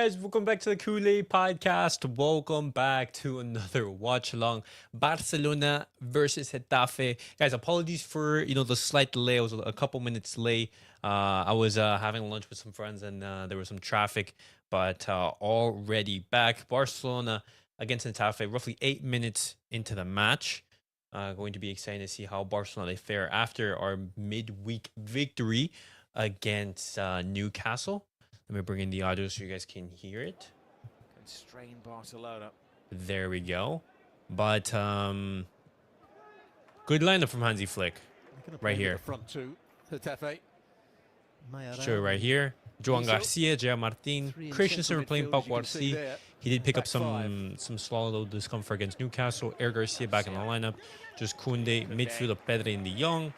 guys? Welcome back to the CulePodcast. Welcome back to another watch along. Barcelona versus Getafe. Guys, apologies for the slight delay. I was a couple minutes late. I was having lunch with some friends and there was some traffic, but already back. Barcelona against Getafe, roughly 8 minutes into the match. Going to be exciting to see how Barcelona fare after our midweek victory against Newcastle. Let me bring in the audio so you guys can hear it. Constrain Barcelona. There we go. But good lineup from Hansi Flick. Right here. Front two, Getafe. Sure, right here. Joan, García, Gerard, Martín, Christensen were playing Pau García. He did pick up some slow discomfort against Newcastle. García back in the lineup. Just Koundé, midfield of Pedri and Jong.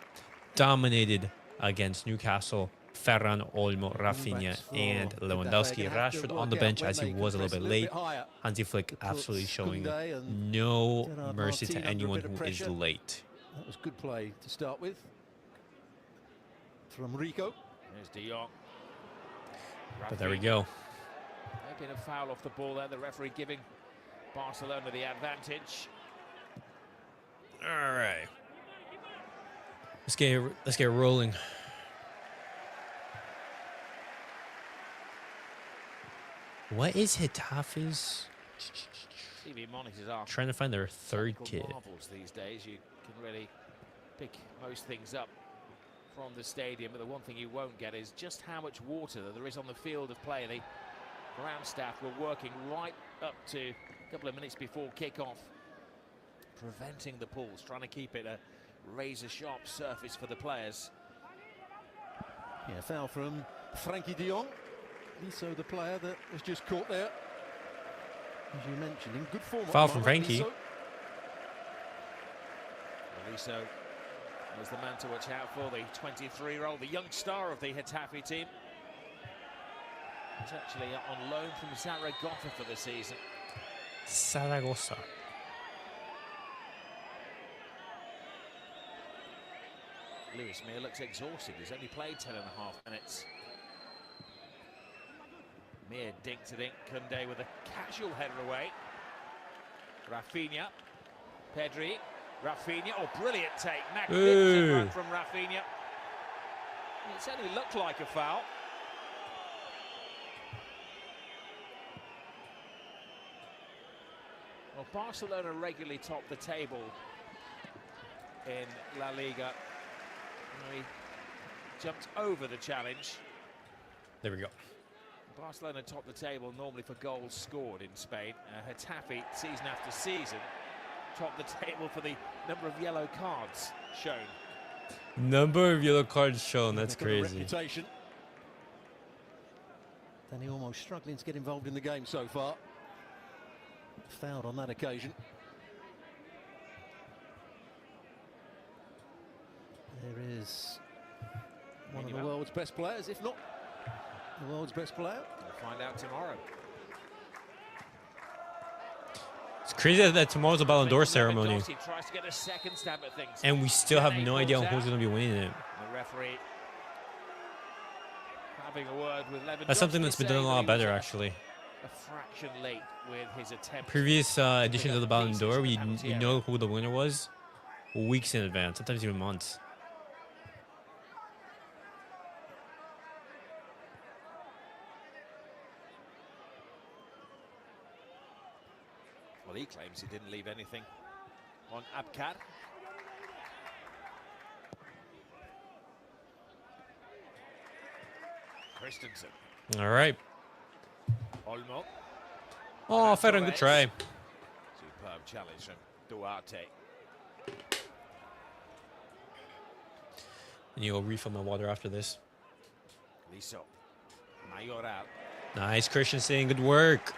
Dominated against Newcastle. Ferran, Olmo, Raphinha, and Lewandowski. Rashford on the bench as he was a little bit late. Hansi Flick absolutely showing no mercy to anyone who is late. That was good play to start with. From Rico. There's De Jong. But there we go. Making a foul off the ball there. The referee giving Barcelona the advantage. All right. Let's get rolling. What is Getafe's? TV monitors are Trying to find their third kid. Marvels these days. You can really pick most things up from the stadium, but the one thing you won't get is just how much water there is on the field of play. The ground staff were working right up to a couple of minutes before kickoff, preventing the pools, trying to keep it a razor-sharp surface for the players. Yeah, foul from Frenkie de Jong. So the player that was just caught there, as you mentioned, in good form. Foul from Frenkie. Aliso was the man to watch out for, the 23-year-old, the young star of the Getafe team. He's actually on loan from Zaragoza for the season. Zaragoza. Lewis Mir looks exhausted. He's only played 10.5 minutes. Mir dinks it in. Koundé with a casual header away. Raphinha. Pedri. Raphinha. Oh, brilliant take. Magnificent run from Raphinha. It certainly looked like a foul. Well, Barcelona regularly top the table in La Liga. He jumped over the challenge. There we go. Barcelona top the table normally for goals scored in Spain. Getafe, season after season, top the table for the number of yellow cards shown. Number of yellow cards shown, that's crazy. Danny almost struggling to get involved in the game so far. Fouled on that occasion. There is one of the world's best players, if not the world's best player. We'll find out tomorrow. It's crazy that tomorrow's a Ballon d'Or ceremony. Tries to get a second stab at things. And we still have no idea who's going to be winning it. The referee having a word with Lewandowski. That's something that's been done a lot better, actually. A fraction late with his attempt. Previous editions of the Ballon d'Or, we know who the winner was weeks in advance, sometimes even months. Well, he claims he didn't leave anything on Abkar. Christensen. All right. Olmo. Oh, Ferran, good try. Superb challenge from Duarte. And you'll refill my water after this. Liso. Mayoral. Nice, Christensen. Good work.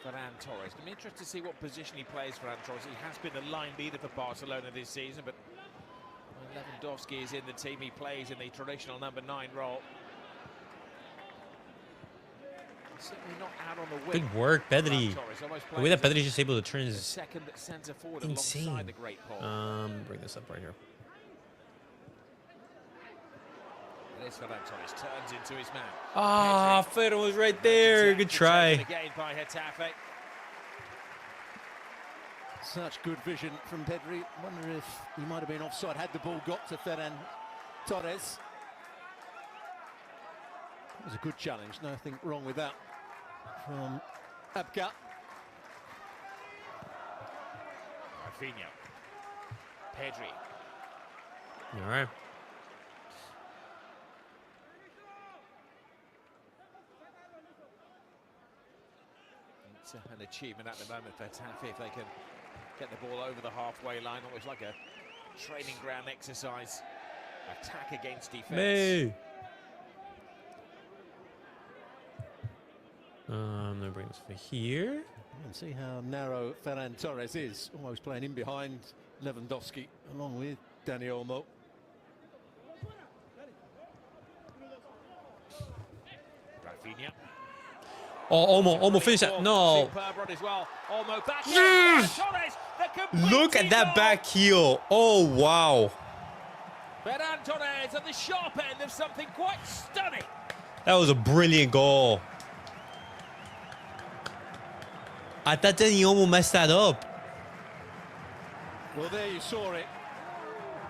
Ferran Torres. I'm interested to see what position he plays for Ferran Torres. He has been the line leader for Barcelona this season, but when Lewandowski is in the team, he plays in the traditional number 9 role. Certainly not out on the wing. Good work, Pedri. The way that Pedri is just able to turn is second centre forward insane. alongside the great Paul. Bring this up right here. There's Ferran Torres, turns into his man. Ah, Ferran was right there. Good try. Again by Getafe. Such good vision from Pedri. Wonder if he might have been offside had the ball got to Ferran Torres. It was a good challenge, nothing wrong with that from Abka. Raphinha. Pedri. All right. It's an achievement at the moment for Getafe if they can get the ball over the halfway line, almost like a training ground exercise. Attack against defense. May. I'm gonna bring this over here. And see how narrow Ferran Torres is, almost playing in behind Lewandowski along with Dani Olmo. Raphinha. Oh, Olmo finish that. No. Superb run as well. Olmo back. Yes! Torres, the complete Look at that goal. back heel. Oh, wow. Ferran Torres at the sharp end of something quite stunning. That was a brilliant goal. I thought Dani Olmo messed that up. Well, there you saw it.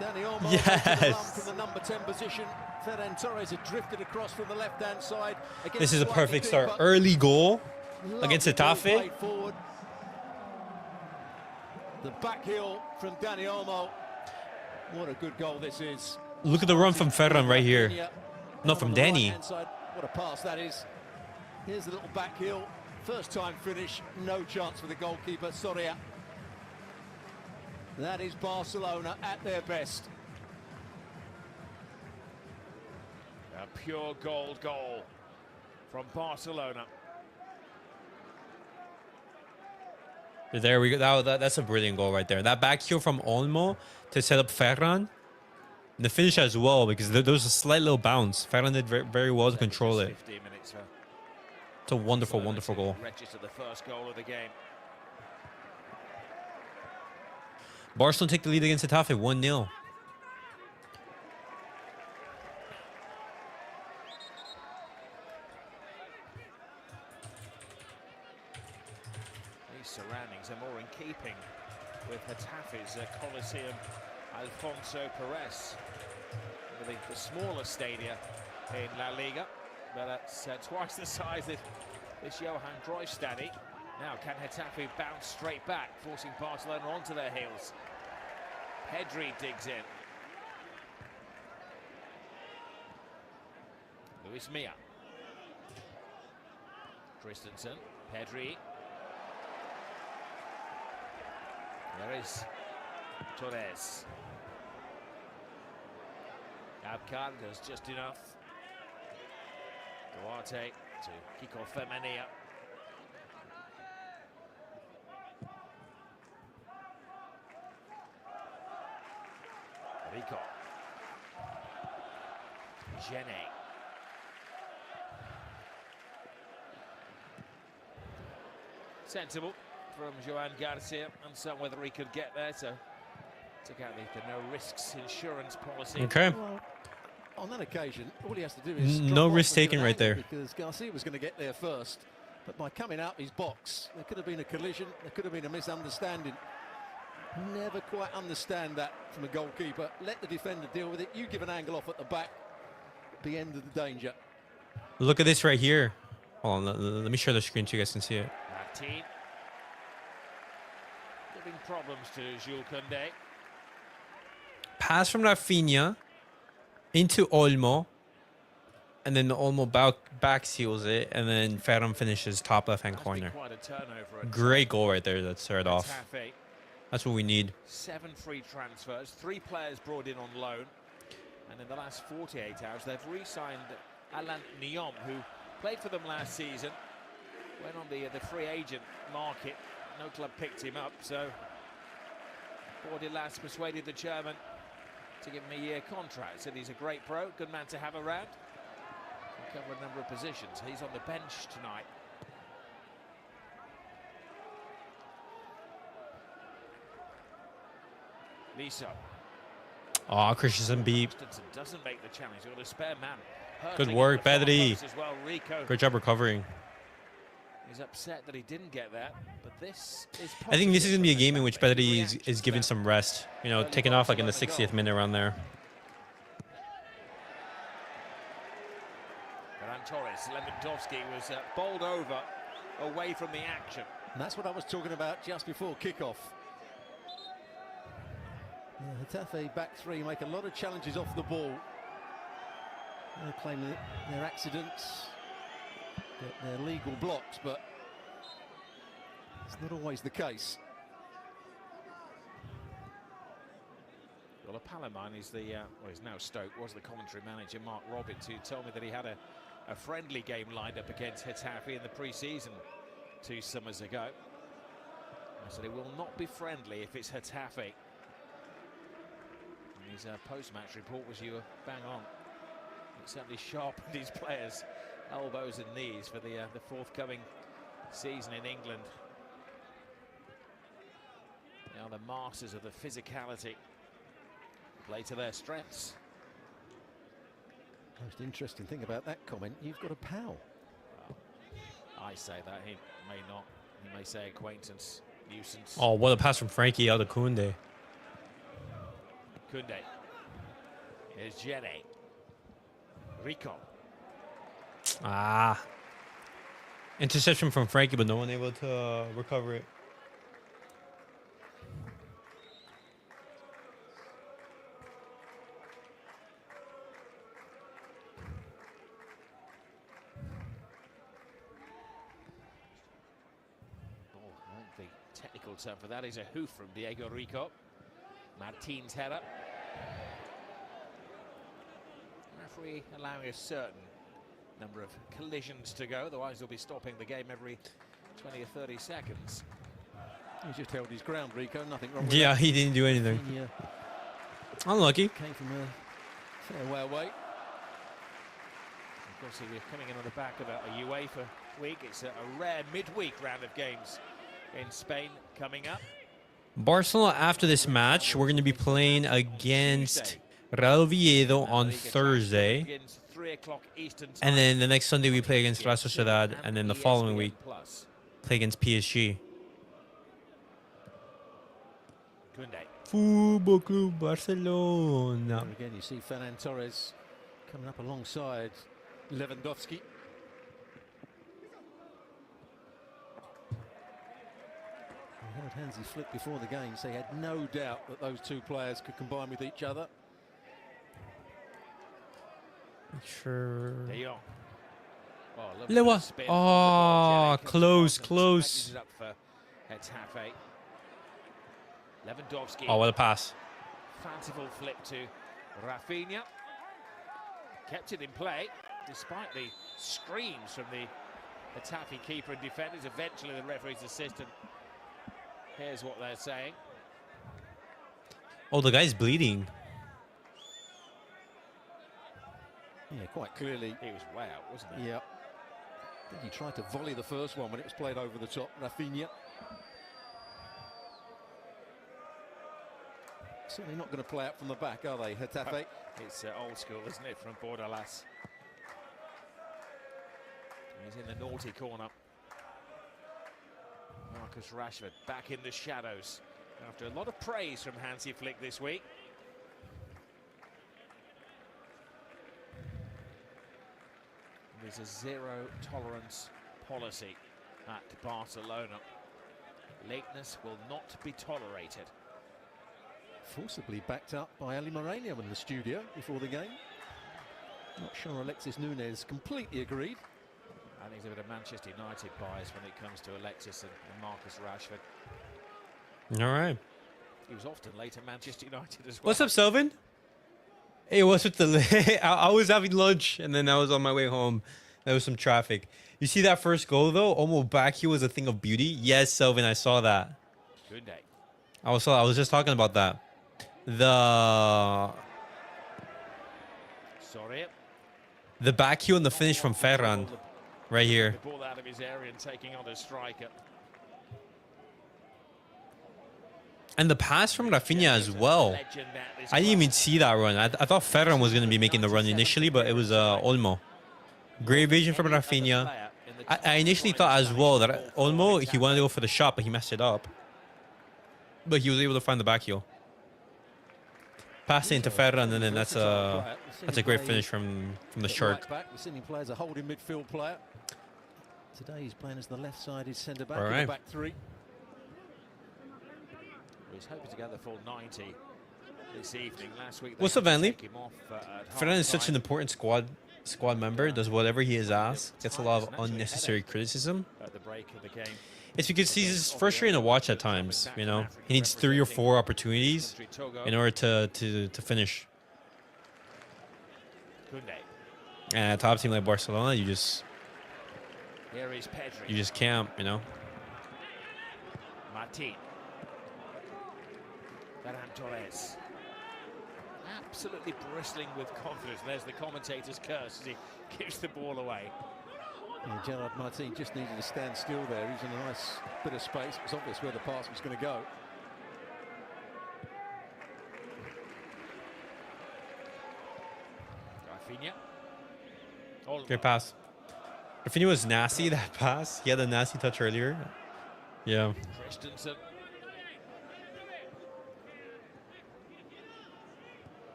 Dani Olmo Yes. from the number 10 position. Ferran Torres had drifted across from the left-hand side. This is a perfect start. Early goal against Getafe. The back heel from Dani Olmo. What a good goal this is. Look at the run from Ferran right here. Not from Dani. What a pass that is. Here's the little back heel. First time finish. No chance for the goalkeeper, Soria. That is Barcelona at their best. A pure gold goal from Barcelona. There we go. That's a brilliant goal right there. That back heel from Olmo to set up Ferran. And the finish as well, because there was a slight little bounce. Ferran did very well to control it. 15 minutes for It's a wonderful, wonderful goal. register the first goal of the game. Barcelona take the lead against Getafe 1-0. These surroundings are more in keeping with Getafe's Coliseum Alfonso Perez, the smaller stadia in La Liga, but that's twice the size of this Johan Cruyff stadium. Now can Getafe bounce straight back, forcing Barcelona onto their heels? Pedri digs in. Luis Milla. Christensen. Pedri. There is Torres. Abkan does just enough. Duarte to kick off Femenia. Rico. Gene. Sensible from Joan García, uncertain whether he could get there, so took out the no risks insurance policy. Okay. Well, on that occasion, all he has to do is No drop off risk and give taken an right angle, there. because Garcia was going to get there first, but by coming out his box, there could have been a collision, there could have been a misunderstanding. Never quite understand that from a goalkeeper. Let the defender deal with it. You give an angle off at the back, the end of the danger. Look at this right here. Hold on, let me share the screen so you guys can see it. Martín giving problems to Jules Koundé. Pass from Raphinha into Olmo. And then Olmo back seals it. And then Ferran finishes top left-hand That's been corner. quite a turnover at Great goal right there that started off. Getafe. That's what we need. 7 free transfers, 3 players brought in on loan, and in the last 48 hours they've re-signed Alain Niom, who played for them last season, went on the free agent market. No club picked him up, so Bordelas persuaded the German to give him a year contract. Said he's a great pro, good man to have around. Can cover a number of positions. He's on the bench tonight. Lisa. Oh, Christensen beat. Christensen doesn't make the challenge. He's got a spare man. Good Hurtling work, at the far Pedri. post as well. Rico Great job recovering. is upset that he didn't get that, but this is I think this is going to be a positive game in from which Getafe. Pedri Reaction is to given that. some rest. You know, Early taking off like in the Barcelona 60th minute around there. Ferran Torres, Lewandowski was bowled over away from the action. And that's what I was talking about just before kickoff. Yeah, Getafe back three make a lot of challenges off the ball. They claim that they're accidents, that they're legal blocks, but it's not always the case. Well, a pal of mine is the, well, he's now Stoke, was the commentary manager, Mark Robbins, who told me that he had a friendly game lined up against Getafe in the pre-season 2 summers ago. I said it will not be friendly if it's Getafe. And his post-match report was you were bang on. It certainly sharpened his players' elbows and knees for the forthcoming season in England. They are the masters of the physicality. Play to their strengths. Most interesting thing about that comment, you've got a pal. Well, I say that, he may not. He may say acquaintance, nuisance. Oh, what a pass from Frenkie out of Koundé. Koundé. Here's Gerard. Rico. Ah. Interception from Frenkie, but no one able to recover it. The technical term for that is a hoof from Diego Rico. Martín's header. Referee allowing a certain number of collisions to go, otherwise they'll be stopping the game every 20 or 30 seconds. He just held his ground, Rico, nothing wrong with Yeah, that. he didn't do anything. He Unlucky. came from a fair way away. Of course, we're coming in on the back of a UEFA week. It's a rare midweek round of games in Spain coming up. Barcelona, after this match, we're going to be playing against Real Oviedo on Liga Thursday. begins 3 o'clock Eastern time. And then the next Sunday, we play against Real Sociedad. And then the following week, ESPN+. play against PSG. Koundé. Football Club Barcelona. And again, you see Ferran Torres coming up alongside Lewandowski. He heard Hansi Flick before the game, so he had no doubt that those two players could combine with each other. Sure. De Jong. Oh, lovely Lewa. spin. Oh, Gerard close, comes close. tightens it up for Getafe. Lewandowski. Oh, what a pass. Fanciful flip to Raphinha. Kept it in play, despite the screams from the Getafe keeper and defenders. Eventually, the referee's assistant. Here's what they're saying. Oh, the guy's bleeding. Yeah, quite clearly. He was way out, wasn't he? Yeah. I think he tried to volley the first one when it was played over the top. Raphinha. Certainly not going to play out from the back, are they, Getafe? It's old school, isn't it, from Bordalas? He's in the naughty corner. Marcus Rashford back in the shadows after a lot of praise from Hansi Flick this week. There's a zero tolerance policy at Barcelona. Lateness will not be tolerated. Forcibly backed up by Ali Moreno in the studio before the game. Not sure Alexis Nunez completely agreed. I think there's a bit of Manchester United bias when it comes to Alexis and Marcus Rashford. All right. He was often late at Manchester United as well. What's up, Selvin? Hey, what's with the... I was having lunch, and then I was on my way home. There was some traffic. You see that first goal, though? Olmo back here was a thing of beauty. Yes, Selvin, I saw that. Koundé. I was just talking about that. The back heel and the finish from Ferran. Right here. The ball out of his area and taking on a striker. And the pass from Raphinha as well. I didn't even see that run. I thought Ferran was going to be making the run initially, but it was Olmo. Great vision from Raphinha. I initially thought as well that Olmo, he wanted to go for the shot, but he messed it up. But he was able to find the back heel. Passing to Ferran, and then that's a great finish from the shark. The Sydney player's a holding midfield player. Today he's playing as the left-sided centre-back All in right. the back three. He's hoping to get the full 90 this evening. Last week, What's up, Vanley? Ferran Ferran is such an important squad member. Does whatever he is asked. Gets a lot of unnecessary criticism. At the break of the game. It's because he's frustrating to watch at times. You know, he needs 3 or 4 opportunities in order to finish. Koundé. And a top team like Barcelona, you just Here is Pedri. can't. You know. Martín. Ferran Torres. Absolutely bristling with confidence. There's the commentator's curse as he gives the ball away. Yeah, Gerard Martín just needed to stand still there. He's in a nice bit of space. It's obvious where the pass was going to go. Raphinha. Olmo. Great pass. Raphinha was nasty, that pass. He had a nasty touch earlier. Yeah. Christensen.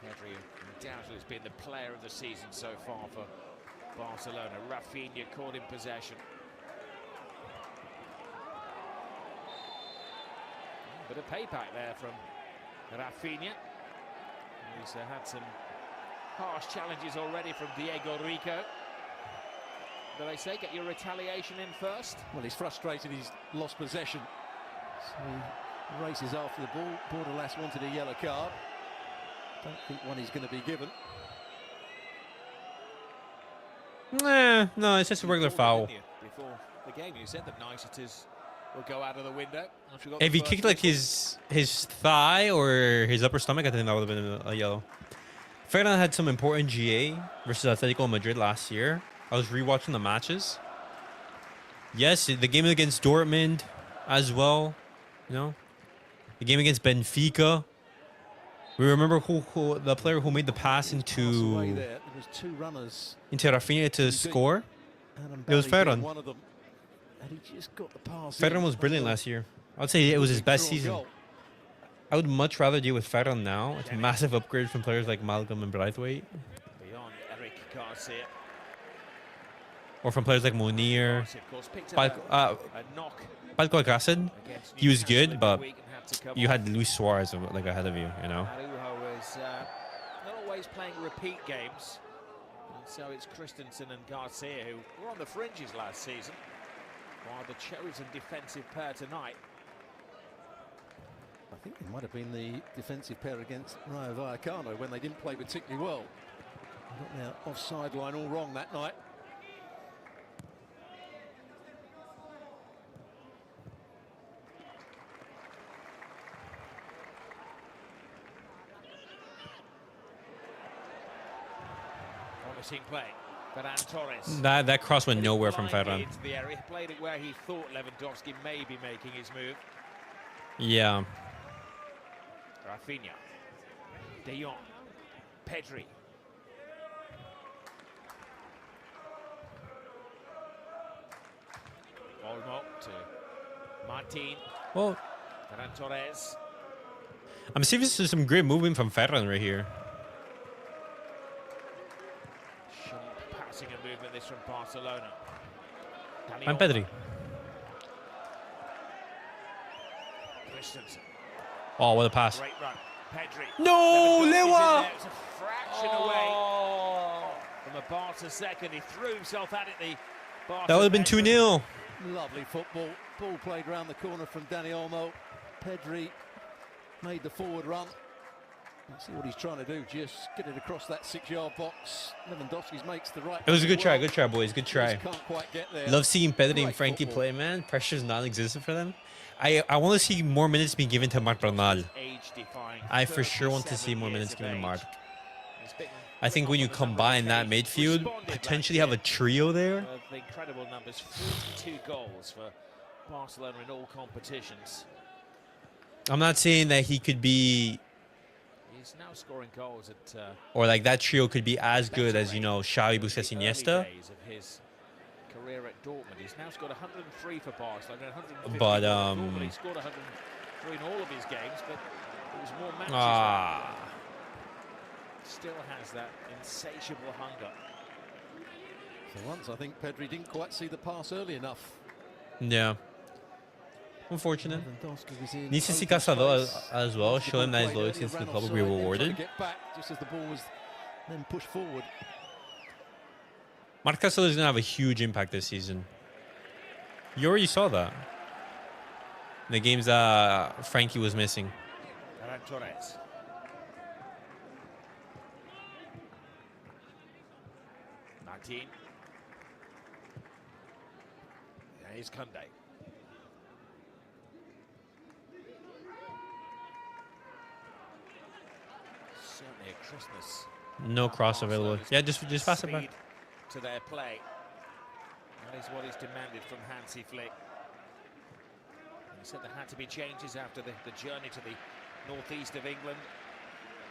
Pedri undoubtedly has been the player of the season so far for Barcelona. Raphinha caught in possession. Bit of payback there from Raphinha. He's had some harsh challenges already from Diego Rico. Do they say get your retaliation in first? Well, he's frustrated. He's lost possession. So he races after the ball. Borderlass wanted a yellow card. Don't think one is going to be given. No, it's just a regular foul. Before the game, you said that niceties will go out of the window. If he kicked like his thigh or his upper stomach, I think that would have been a yellow. Ferran had some important GA versus Atletico Madrid last year. I was rewatching the matches. Yes, the game against Dortmund as well. You know, the game against Benfica. We remember who the player who made the pass into Raphinha to score. It was Ferran. Ferran was brilliant last year. I would say it was his best season. I would much rather deal with Ferran now. It's a massive upgrade from players like Malcolm and Braithwaite. Beyond Eric García. Or from players like Munir. Palco Alcácer, he was good, but you had Luis Suarez like ahead of you, you know. Araujo is not always playing repeat games, and so it's Christensen and García who were on the fringes last season, while the chosen defensive pair tonight. I think it might have been the defensive pair against Rayo Vallecano when they didn't play particularly well. They got their offside line all wrong that night. Play. Ferran Torres. That cross went nowhere from Ferran. Into the area, played it where he thought Lewandowski may be making his move. Yeah. Raphinha. De Jong. Pedri. Olmo to Martín. Well, Ferran Torres. I'm seeing some great movement from Ferran right here. Passing and movement this from Barcelona. And Pedri. Christensen. Oh, what a pass. Great run. Pedri. No, Lewa! It's a fraction away from a Barca second. He threw himself at it. The Barca That would have been 2-0. Lovely football. Ball played round the corner from Dani Olmo. Pedri made the forward run. Let's see what he's trying to do. Just get it across that 6-yard box. Lewandowski makes the right. It was a good try. Good try, boys. Good try. Can't quite get there. Love seeing Pedri and Great Frenkie football. play, man. Pressure's non-existent for them. I want to see more minutes being given to Marc Bernal. I for sure want to see more minutes given to Marc. I think when you combine that midfield, potentially have a trio there. The incredible numbers, 42 goals for Barcelona in all competitions. I'm not saying that he could be, He's now scoring goals at or like that trio could be as good as, you know, Xavi, Busquets, the early Iniesta. days of his career at Dortmund. He's now scored 103 for Barcelona, 150 But, for Dortmund. He scored 103 in all of his games, but it was more matches. Still has that insatiable hunger. For once, I think Pedri didn't quite see the pass early enough. Yeah. Unfortunate. Lewandowski was in Needs to see open Casado space. as well. Once the Show him ball that his played loyalty early, to the ran club will be offside, then tried to rewarded. get back just as the ball was then pushed forward. Marc Casado is going to have a huge impact this season. You already saw that. In the games that Frenkie was missing. Ferran Torres. Martín. Here's Koundé. Certainly a crispness. No cross available. Yeah, just pass it back. Speed to their play. That is what is demanded from Hansi Flick. He said there had to be changes after the journey to the northeast of England.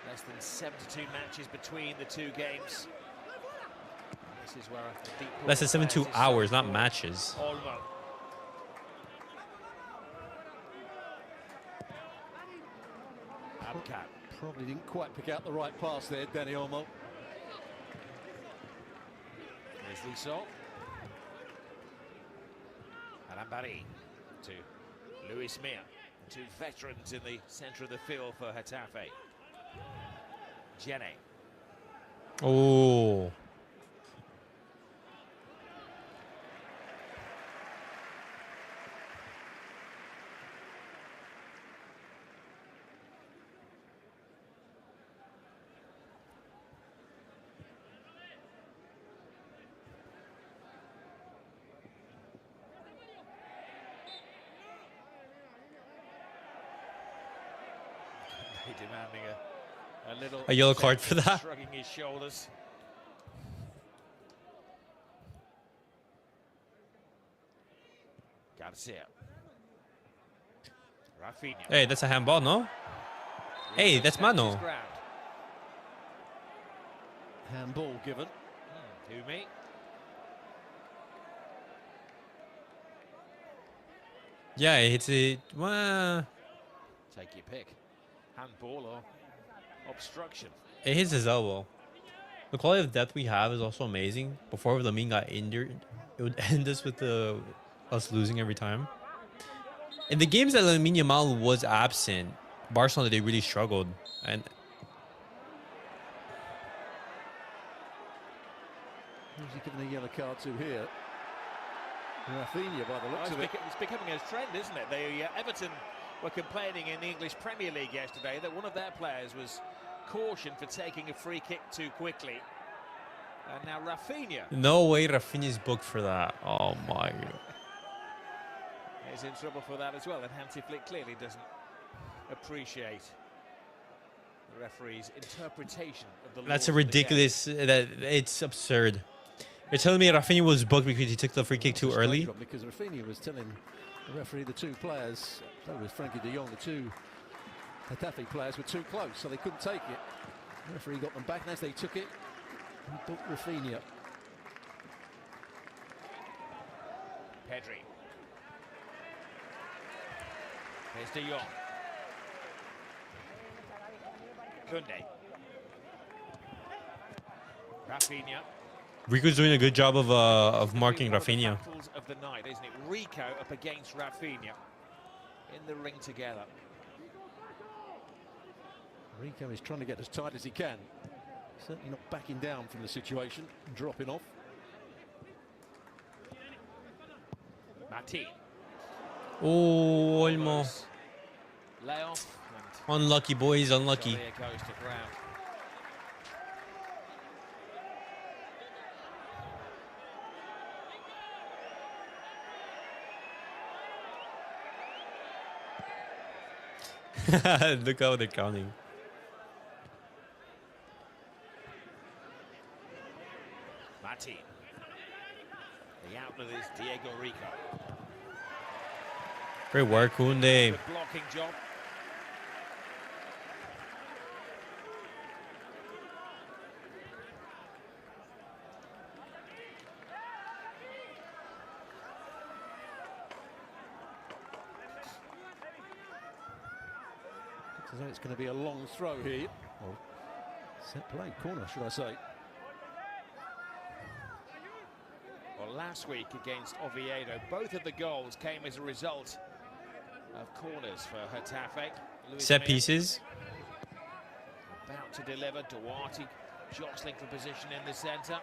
Less than 72 matches between the two games. This is where a deep Less than 72 hours, not for matches. Olmo. Abkat. Probably didn't quite pick out the right pass there, Danny Olmo. There's Lissot. Arambari to Luis Mia. Two veterans in the centre of the field for Getafe. Jenny. Oh. Demanding a little A yellow card for that. Shrugging his shoulders. García. Raphinha. Hey, that's a handball, no? Hey, that's mano. Handball given. Toomey. Yeah, it's a. Well, Take your pick. Handball or obstruction. it hits his elbow. The quality of depth we have is also amazing. Before Lamine got injured, it would end us with us losing every time. In the games that Lamine Yamal was absent, Barcelona, they really struggled. And Who's he given a yellow card to here? Raphinha, by the looks of it. It's becoming a trend, isn't it? Everton were complaining in the English Premier League yesterday that one of their players was cautioned for taking a free kick too quickly. And now Raphinha no way Raphinha's booked for that. Oh my God. is in trouble for that as well. And Hansi Flick clearly doesn't appreciate the referee's interpretation of the That's a laws of the game. ridiculous. It's absurd. You're telling me Raphinha was booked because he took the free kick too early? Because Raphinha was telling the referee the two players, so was Frenkie de Jong, the two Getafe players were too close, so they couldn't take it. The referee got them back, and as they took it, he booked Raphinha. Pedri. Here's de Jong. Koundé. Raphinha. Rico's doing a good job of marking Raphinha. Battles of the night, isn't it? Rico up against Raphinha in the ring together. Rico is trying to get as tight as he can. Certainly not backing down from the situation, dropping off. Martín. Oh, Olmo. Layoff. Unlucky, boys, unlucky. There goes to ground. Look how they're counting. Martín. The outlet is Diego Rico. Great work, Koundé. Good blocking job. So it's going to be a long throw here. Well, set play, corner, should I say. Well, last week against Oviedo, both of the goals came as a result of corners for Getafe. Set pieces. About to deliver, Duarte jostling for position in the centre.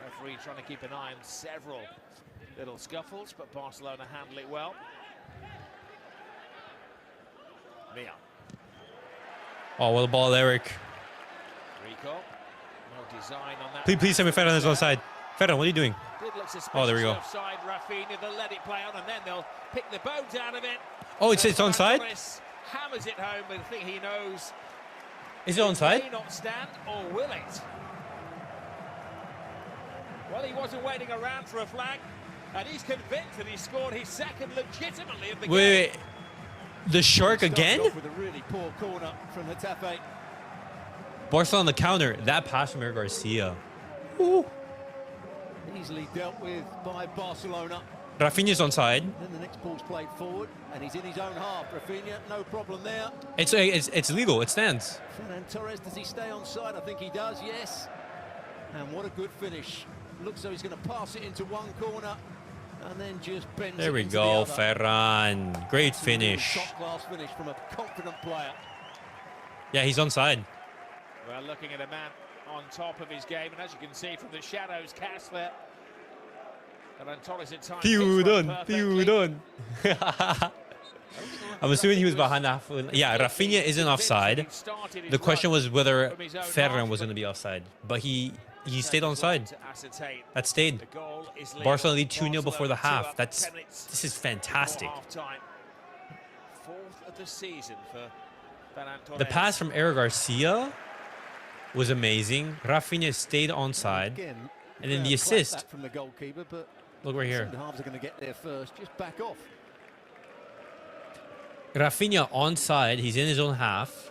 Referee trying to keep an eye on several little scuffles, but Barcelona handle it well. Mia. Oh, what a ball, Eric. Rico. No design on that. Please tell me Ferran is onside. Ferran, what are you doing? Oh, there we go. Offside, Raphinha, they'll let it play on, and then they'll pick the bones out of it. Oh, it's onside? Hammers it home, but I think he knows. Is it onside? May not stand, or will it? Well, he wasn't waiting around for a flag, and he's convinced that he scored his second legitimately of the game. Wait. The shark again? With a really poor corner from Getafe. Barcelona on the counter. That pass from García. Ooh. Easily dealt with by Barcelona. Raphinha's onside. Then the next ball's played forward, and he's in his own half. Raphinha, no problem there. It's legal. It stands. Ferran Torres, does he stay on side? I think he does, yes. And what a good finish. Looks like he's going to pass it into one corner, and then just bends There it we into go, the other. Ferran. Great finish. Top-class finish from a confident player. Yeah, he's onside. Well, looking at a man on top of his game, and as you can see from the shadows cast there, Ferran Torres at times Tiudon. I'm assuming he was behind the half. Yeah, Raphinha isn't offside. The question was whether Ferran was going to be offside, but he stayed onside. That stayed. Barcelona lead 2-0 before the half. This is fantastic. Fourth of the season for Ferran Torres. The pass from García was amazing. Raphinha stayed onside. Again, And then the assist. from the goalkeeper, but Look right here. centre halves are going to get there first. Just back off. Raphinha onside. He's in his own half.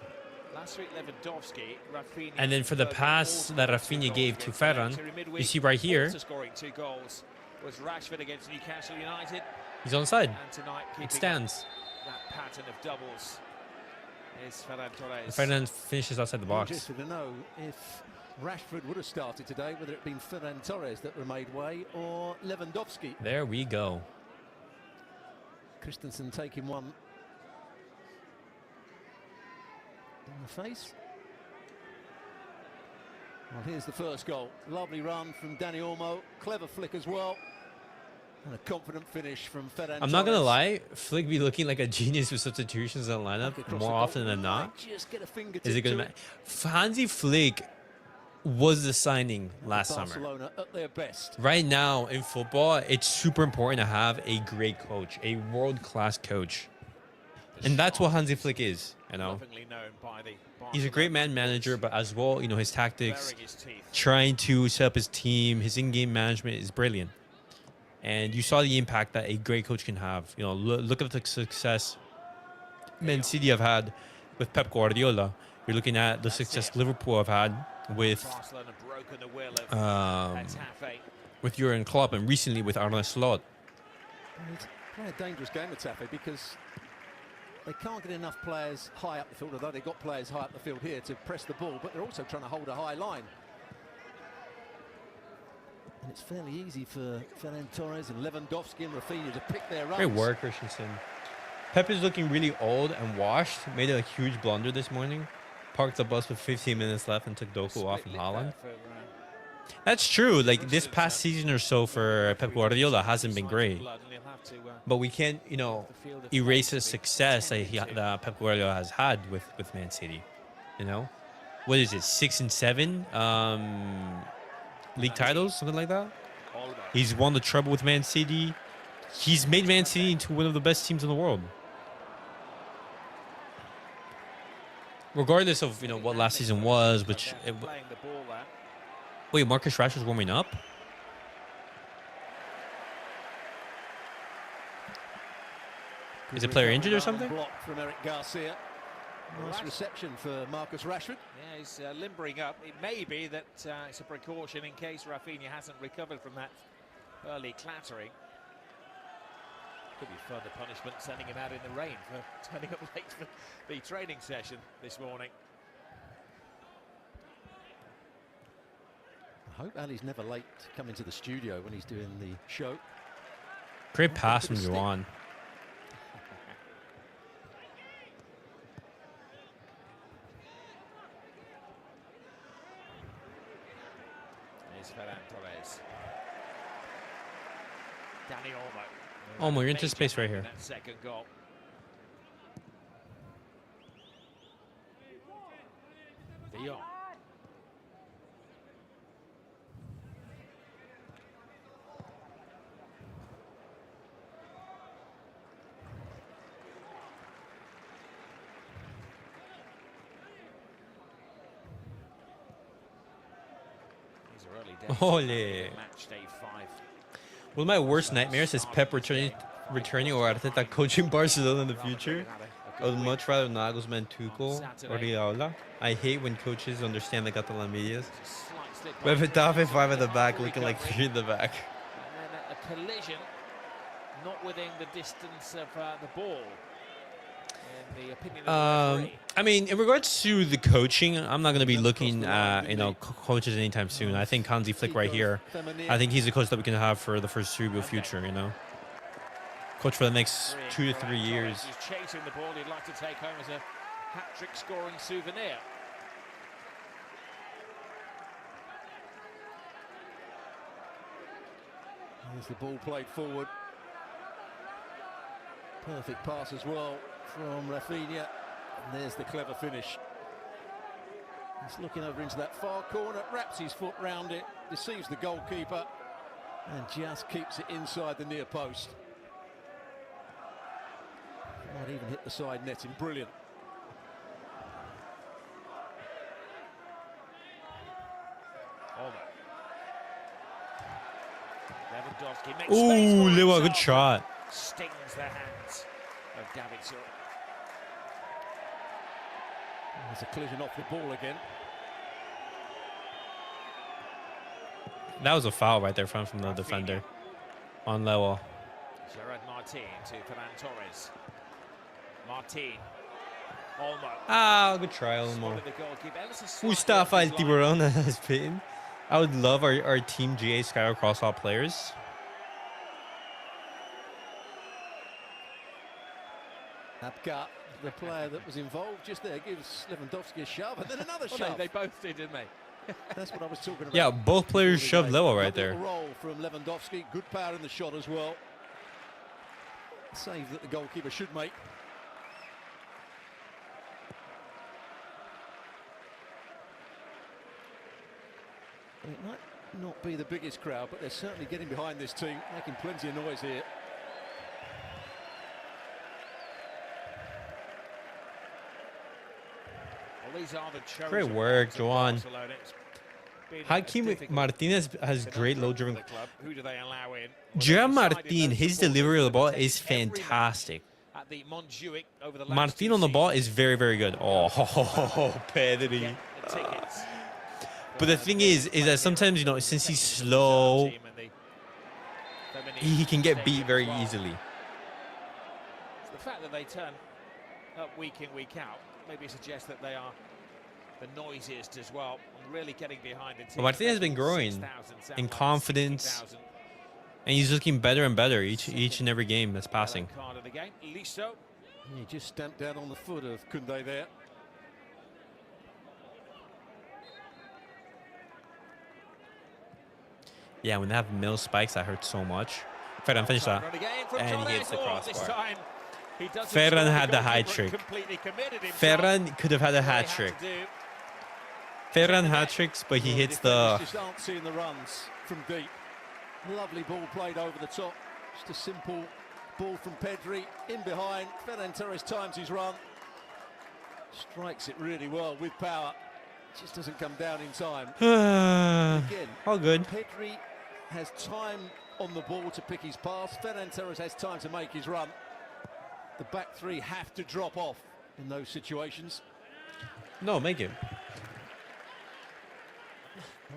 Last week, Lewandowski, Raphinha, And then for the pass that Raphinha gave to Ferran, you see right here, also scoring 2 goals was Rashford against Newcastle United. he's onside. And tonight, It keeping stands. that pattern of doubles is Ferran Torres. Ferran finishes outside the box. Interested to know if Rashford would have started today, whether it been Ferran Torres that were made way or Lewandowski. There we go. Christensen taking one in the face. Well, here's the first goal. Lovely run from Danny Olmo. Clever flick as well. And a confident finish from Ferran I'm not going to Torres. lie. Flick be looking like a genius with substitutions in the lineup Back across more the often goal. than not. Might just get a fingertip Is it going to to matter? Hansi Flick was the signing last summer. Barcelona at their best. Right now in football, it's super important to have a great coach, a world-class coach. And that's what Hansi Flick is, you know. Lovingly known by the He's a great man manager, but as well, you know, his tactics, baring his teeth. trying to set up his team, his in-game management is brilliant. And you saw the impact that a great coach can have. You know, look at the success Man City have had with Pep Guardiola. You're looking at the success Liverpool have had with Barcelona broken the will of Getafe. with Jurgen Klopp and recently with Arne Slot. It's quite a dangerous game at Getafe because they can't get enough players high up the field, although they've got players high up the field here to press the ball, but they're also trying to hold a high line. And it's fairly easy for Ferran Torres and Lewandowski and Raphinha to pick their runs. Great work, Christensen. Pep is looking really old and washed. Made a huge blunder this morning. Parked the bus with 15 minutes left and took Doku off in Holland. That's true. Like this past season or so for Pep Guardiola hasn't been great. But we can't, you know, erase the success that Pep Guardiola has had with Man City. You know, what is it, 6 and 7 league titles, something like that. He's won the treble with Man City. He's made Man City into one of the best teams in the world. Regardless of, you know, what last season was, which wait, Marcus Rashford's warming up. Is the player injured or something? Block from García. Nice reception for Marcus Rashford. Yeah, he's limbering up. It may be that it's a precaution in case Raphinha hasn't recovered from that early clattering. Could be further punishment, sending him out in the rain for turning up late for the training session this morning. I hope Ali's never late coming to the studio when he's doing the show. Great pass from Joan. Here's Ferran Torres. Danny Olmo. Olmo, you're into space right here. That second goal. De Jong. Ole. Match day 5. One of my worst nightmares is Pep returning or Arteta coaching Barcelona in the future. I would much rather Nagelsmann, Tuchel, or Raiola. I hate when coaches understand they got the Lamedias. But Getafe 5 at the back, looking like 3 in the back. And then a collision, not within the distance of the ball. In the opinion of the referee. I mean, in regards to the coaching, I'm not going to be looking at coaches anytime soon. I think Hansi Flick right here, I think he's the coach that we can have for the foreseeable future. Coach for the next 2 to 3 years. He's chasing the ball. He'd like to take home as a hat-trick scoring souvenir. There's the ball played forward. Perfect pass as well from Raphinha. And there's the clever finish. He's looking over into that far corner, wraps his foot round it, deceives the goalkeeper, and just keeps it inside the near post. Might even hit the side netting. Brilliant. Lewandowski makes Ooh, space Lewa, good shot. Stings the hands of Davidson. There's a collision off the ball again. That was a foul right there from the defender on Lewa. Gerard Martín to Ferran Torres. Martín. Olmo. Ah, good try, Olmo. Mustafa El Tiburon has been. I would love our Team GA Sky across all players. Abka, the player that was involved just there, gives Lewandowski a shove, and then another shove. They both did, didn't they? That's what I was talking about. Yeah, both players shoved Lewa right there. Roll from Lewandowski, good power in the shot as well. Save that the goalkeeper should make. It might not be the biggest crowd, but they're certainly getting behind this team, making plenty of noise here. Well, these are the great work, Joan. Hakim Martinez has great low driven. Who do they allow in? Gerard Martin, his delivery of the ball is fantastic. Martin on the ball is very, very good. Oh, Pedri. But the thing is that sometimes, since he's slow, he can get beat very easily. The fact that they turn up week in, week out, maybe suggests that they are the noisiest as well, and really getting behind the team. But Martin has been growing in confidence, and he's looking better and better each and every game that's passing. He just stamped down on the foot of Koundé there. Yeah, when they have mill spikes, that hurts so much. Ferran finished that, and he hits the crossbar. Ferran had the hat trick. Ferran could have had a hat trick. Ferran hat tricks, but he hits the. Just aren't seeing the runs from deep. Lovely ball played over the top. Just a simple ball from Pedri in behind. Ferran Torres times his run. Strikes it really well with power. Just doesn't come down in time. Again, all good. Pedri has time on the ball to pick his pass. Ferran Torres has time to make his run. The back three have to drop off in those situations. No, make it.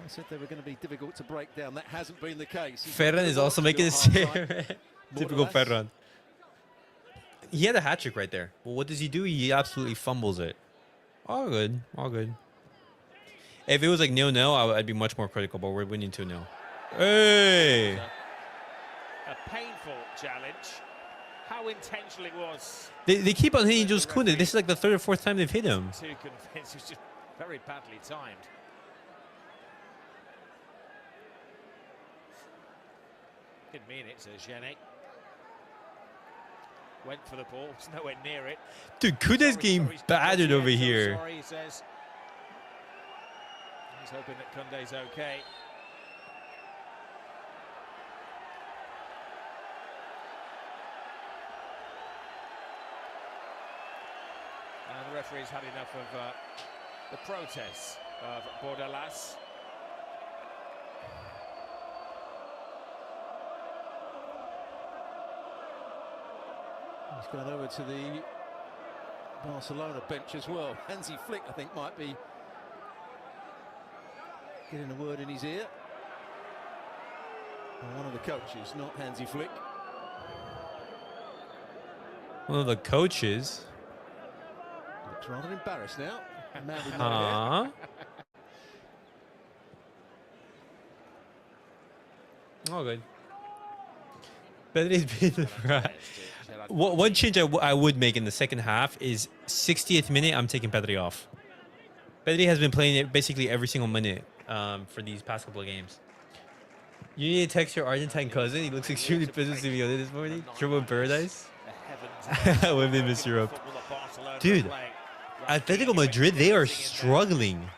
I said they were going to be difficult to break down. That hasn't been the case. Ferran is also making a save. Typical Ferran. he had a hat trick right there. Well, what does he do? He absolutely fumbles it. All good. All good. If it was like 0-0, I'd be much more critical, but we're winning 2-0. Hey! A painful challenge. How intentional it was. They keep on hitting just Koundé. This is like the third or fourth time they've hit him. Too convinced. It's just very badly timed. Didn't mean it, so Jenny went for the ball. It's nowhere near it. Dude, Koundé's getting battered over here. Sorry, he says. He's hoping that Koundé's okay. And the referee's had enough of the protests of Bordalas. He's gone over to the Barcelona bench as well. Hansi Flick, I think, might be getting a word in his ear. And one of the coaches, not Hansi Flick. One of the coaches. Looks rather embarrassed now. A man with no hair. All good. Pedri's been right. One change I would make in the second half is 60th minute, I'm taking Pedri off. Pedri has been playing it basically every single minute for these past couple of games. You need to text your Argentine cousin. He looks extremely pissed to me on this morning. Triple Paradise. Women miss Europe. Dude, Atletico Madrid, they are struggling.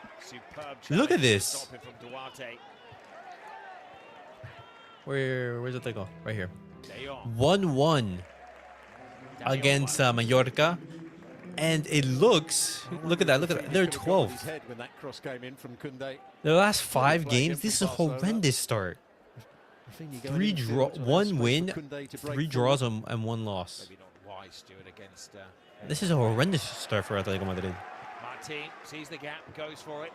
Look at this. Where's Atletico? Right here. 1-1 against Mallorca. And it looks, look at that, they're 12th. The last 5 games, this is a horrendous start. 1 win, 3 draws, and 1 loss. This is a horrendous start for Atletico Madrid. Martín sees the gap, goes for it.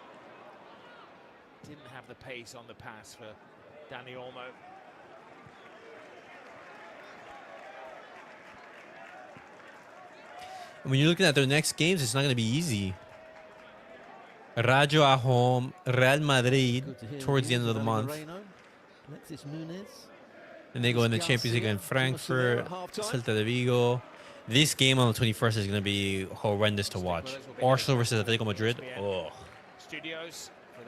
Didn't have the pace on the pass for Dani Olmo. When you're looking at their next games, it's not going to be easy. Rayo at home, Real Madrid towards the end of the month. And they go in the Champions League in Frankfurt, Celta de Vigo. This game on the 21st is going to be horrendous to watch. Arsenal versus Atletico Madrid. Oh,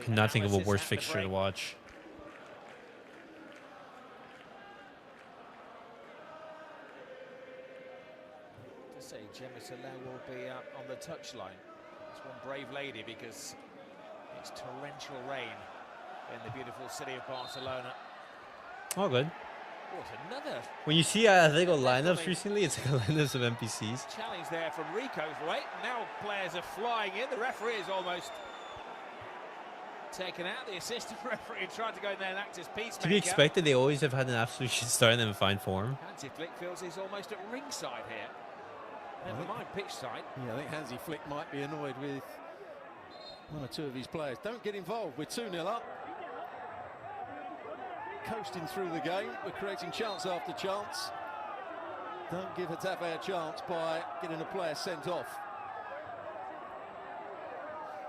cannot think of a worse fixture to watch. Gemma will be on the touchline. It's one brave lady because it's torrential rain in the beautiful city of Barcelona. Oh, good. What another? When you see Atletico lineups recently, it's like lineups of NPCs. Challenge there from Rico's right. Now players are flying in. The referee is almost taken out. The assistant referee tried to go in there and act as peacemaker. To be expected, they always have had an absolute shit start and then find form. Hansi Flick feels he's almost at ringside here. Never mind pitch side. Yeah, I think Hansi Flick might be annoyed with 1 or 2 of his players. Don't get involved. We're 2-0 up. Coasting through the game. We're creating chance after chance. Don't give Getafe a chance by getting a player sent off.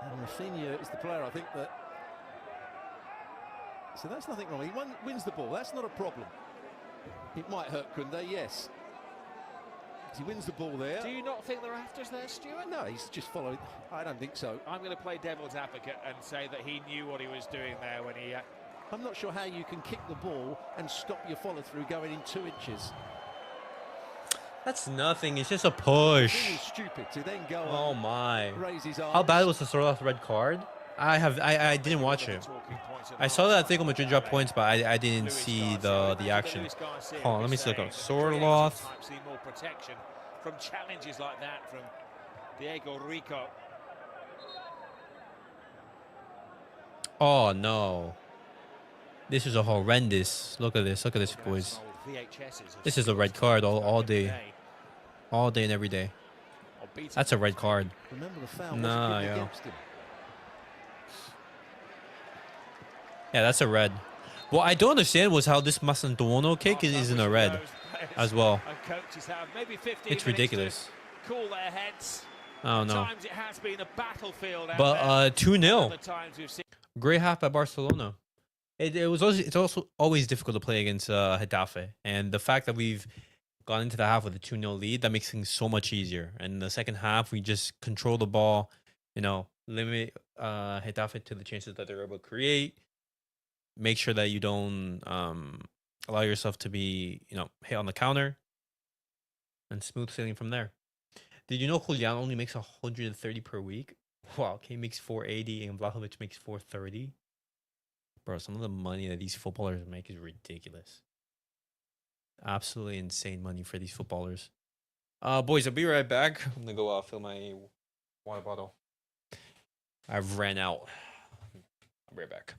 And Raphinha is the player, I think, that... So that's nothing wrong. He wins the ball. That's not a problem. It might hurt Koundé, yes. He wins the ball there. Do you not think there are afters there, Stuart? No, he's just followed. I don't think so. I'm going to play devil's advocate and say that he knew what he was doing there when he... I'm not sure how you can kick the ball and stop your follow-through going in 2 inches. That's nothing. It's just a push. It was stupid to then go oh my. Raise his arms. How bad was the throw off red card? I didn't watch it. I saw that Atletico Madrid dropped points, but I didn't see the action. Hold on, let me look up. Sorloth. See more protection from challenges like that from Diego Rico. Oh no. This is a horrendous. Look at this, boys. This is a red card all day. All day and every day. That's a red card. Remember the foul nah, yo. Yeah, that's a red. What I don't understand was how this Masantuono kick isn't a red. as well. And coaches have maybe 15 It's minutes ridiculous. to cool their heads. I don't know. At times it has been a battlefield out But there. 2-0. Other times we've seen Great half by Barcelona. It's also always difficult to play against Getafe, and the fact that we've gone into the half with a 2-0 lead, that makes things so much easier. And in the second half, we just control the ball, limit Getafe to the chances that they're able to create. Make sure that you don't allow yourself to be, hit on the counter, and smooth sailing from there. Did you know Julian only makes 130 per week? Wow, Kane makes 480 and Vlahovic makes 430. Bro, some of the money that these footballers make is ridiculous. Absolutely insane money for these footballers. Boys, I'll be right back. I'm gonna go fill my water bottle. I've ran out. I'll be right back.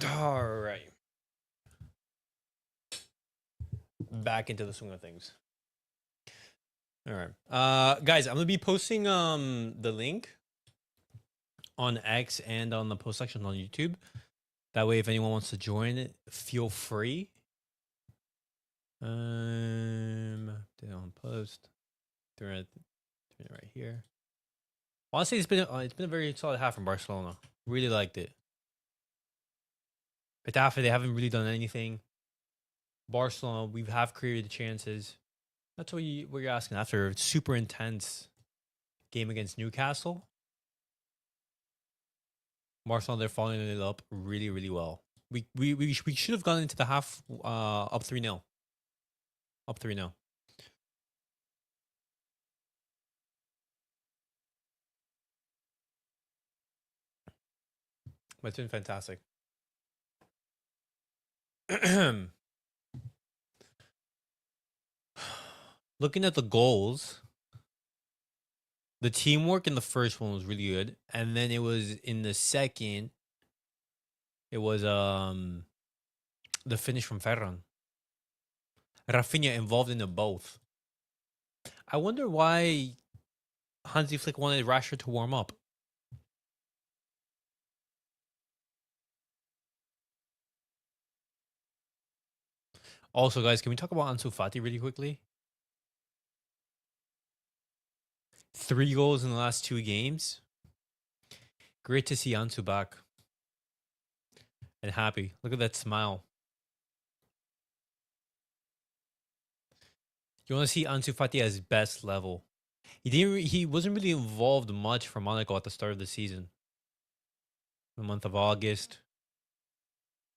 All right. Back into the swing of things. All right. Guys, I'm gonna be posting the link on X and on the post section on YouTube. That way, if anyone wants to join it, feel free. Did it on post. Doing it right here. Honestly, it's been a very solid half from Barcelona. Really liked it. Getafe, they haven't really done anything. Barcelona, we have created chances. That's what you're asking after a super intense game against Newcastle. Barcelona, they're following it up really, really well. We should have gone into the half up 3-0. Up 3-0. But it's been fantastic. Looking at the goals, the teamwork in the first one was really good, and then it was in the second. It was the finish from Ferran. Raphinha involved in the both. I wonder why Hansi Flick wanted Rashford to warm up. Also, guys, can we talk about Ansu Fati really quickly? 3 goals in the last 2 games. Great to see Ansu back. And happy. Look at that smile. You want to see Ansu Fati at his best level. He wasn't really involved much for Monaco at the start of the season. The month of August.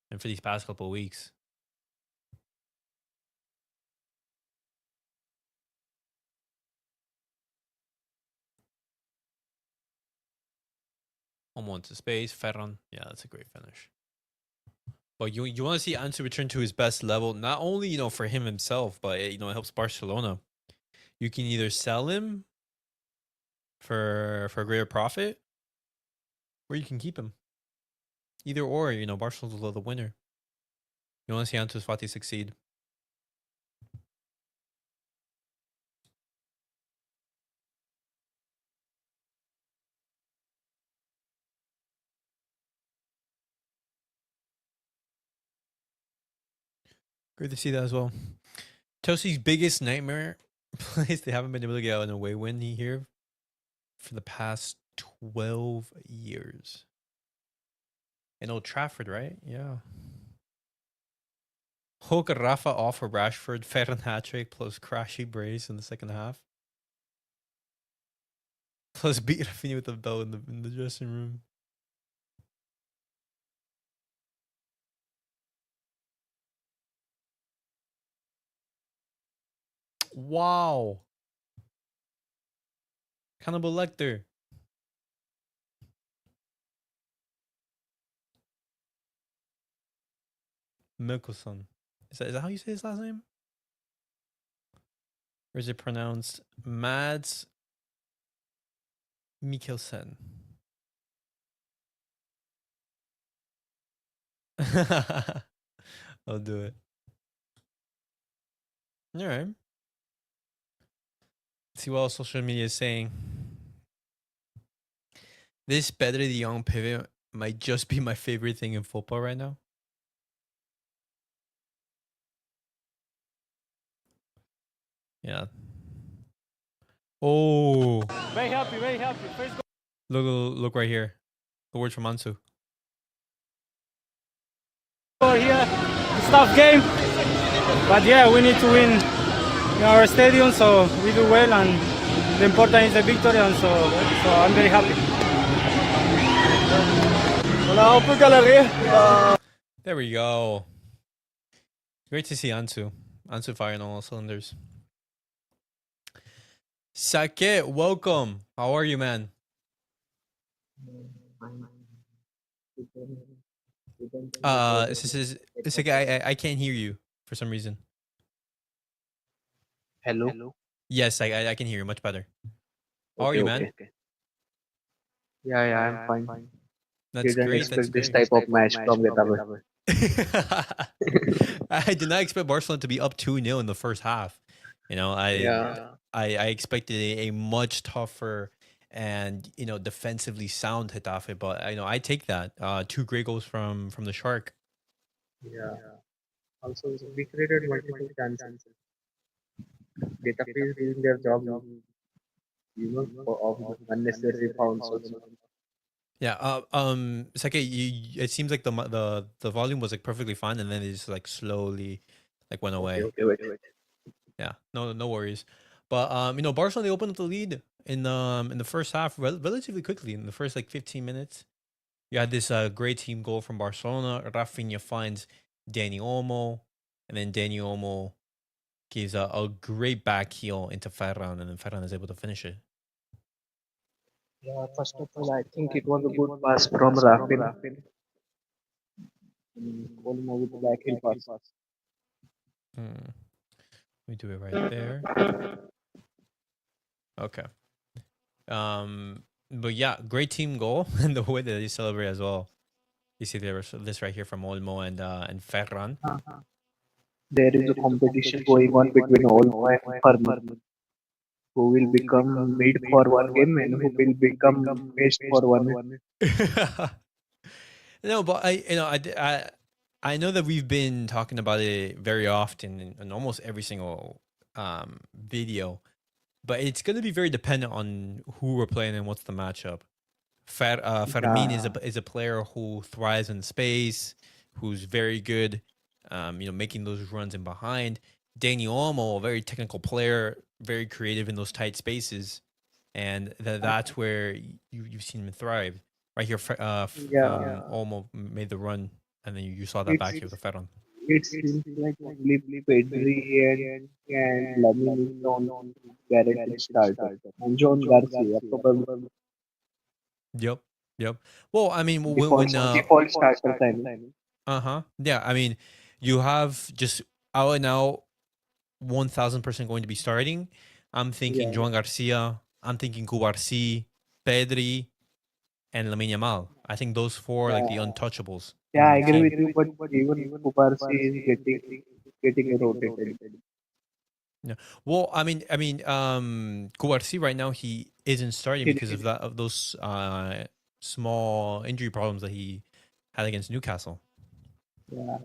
And for these past couple of weeks. Olmo into space. Ferran. Yeah, that's a great finish. But you want to see Ansu return to his best level, not only, for him himself, but it helps Barcelona. You can either sell him for a greater profit, or you can keep him. Either or, Barcelona's the winner. You want to see Ansu Fati succeed. Great to see that as well. Chelsea's biggest nightmare place, they haven't been able to get out an away win here for the past 12 years. In Old Trafford, right? Yeah. Hook Rafa off for Rashford, Ferran hat-trick plus crashy brace in the second half. Plus beat Raphinha with the bell in the dressing room. Wow. Cannibal Lecter. Mikkelsen. Is that how you say his last name? Or is it pronounced Mads Mikkelsen? I'll do it. All right. Let's see what else social media is saying. This Pedri de Jong pivot might just be my favorite thing in football right now. Yeah. Oh. Very happy, very happy. First Look right here. The words from Ansu. goal here. It's a tough game. But yeah, we need to win in our stadium, so we do well, and the important is the victory, and so I'm very happy. There we go. Great to see Ansu. Ansu firing on all cylinders. Sake, welcome. How are you, man? It's like I can't hear you for some reason. Hello. Yes, I can hear you much better. How are you, man? Okay. Yeah, I'm fine. That's Didn't great. That's expect this great. type of match from Getafe. I did not expect Barcelona to be up 2-0 in the first half. You know, Yeah, I expected a much tougher and defensively sound Getafe, but I take that. Two great goals from the Shark. yeah. Also, we created multiple chances. Getafe is doing their job, of the unnecessary fouls also. Yeah. Sake, it seems like the volume was like perfectly fine, and then it just like slowly like went Okay, away. okay, wait, wait. Yeah. No worries. But Barcelona, they opened up the lead in the first half relatively quickly in the first like 15 minutes. You had this great team goal from Barcelona. Raphinha finds Danny Olmo, and then Danny Olmo gives a great back heel into Ferran, and then Ferran is able to finish it. Yeah, first of all, I think it was a good pass from Raphinha. Olmo with the backheel pass. Hmm. We do it right there. Okay. But yeah, great team goal and the way that they celebrate as well. You see this right here from Olmo and Ferran. There is a competition going on between Olmo and Ferran, who will become mid for one game and who will become best for one. No, but I know that we've been talking about it very often in almost every single video, but it's going to be very dependent on who we're playing and what's the matchup. Fermin Yeah, is a player who thrives in space, who's very good, making those runs in behind. Dani Olmo, a very technical player, very creative in those tight spaces, and that's where you've seen him thrive. Right here, yeah. Olmo made the run, and then you saw that It's back here with Ferran. it seems like only Pedri and Lamine is the only guaranteed starter, and Joan Garcia probably Yep, yep. Well, I mean, default starters. I mean, yeah, I mean, you have just out and out 1000% going to be starting. I'm thinking yeah, Joan Garcia. I'm thinking Cubarsí, Pedri, and Lamine Yamal. I think those four are like the yeah, untouchables yeah. in I the agree team. with you, but even Kubarsi is getting rotated. Yeah. Well, Cubarsí right now he isn't starting He, because of those small injury problems that he had against Newcastle. yeah.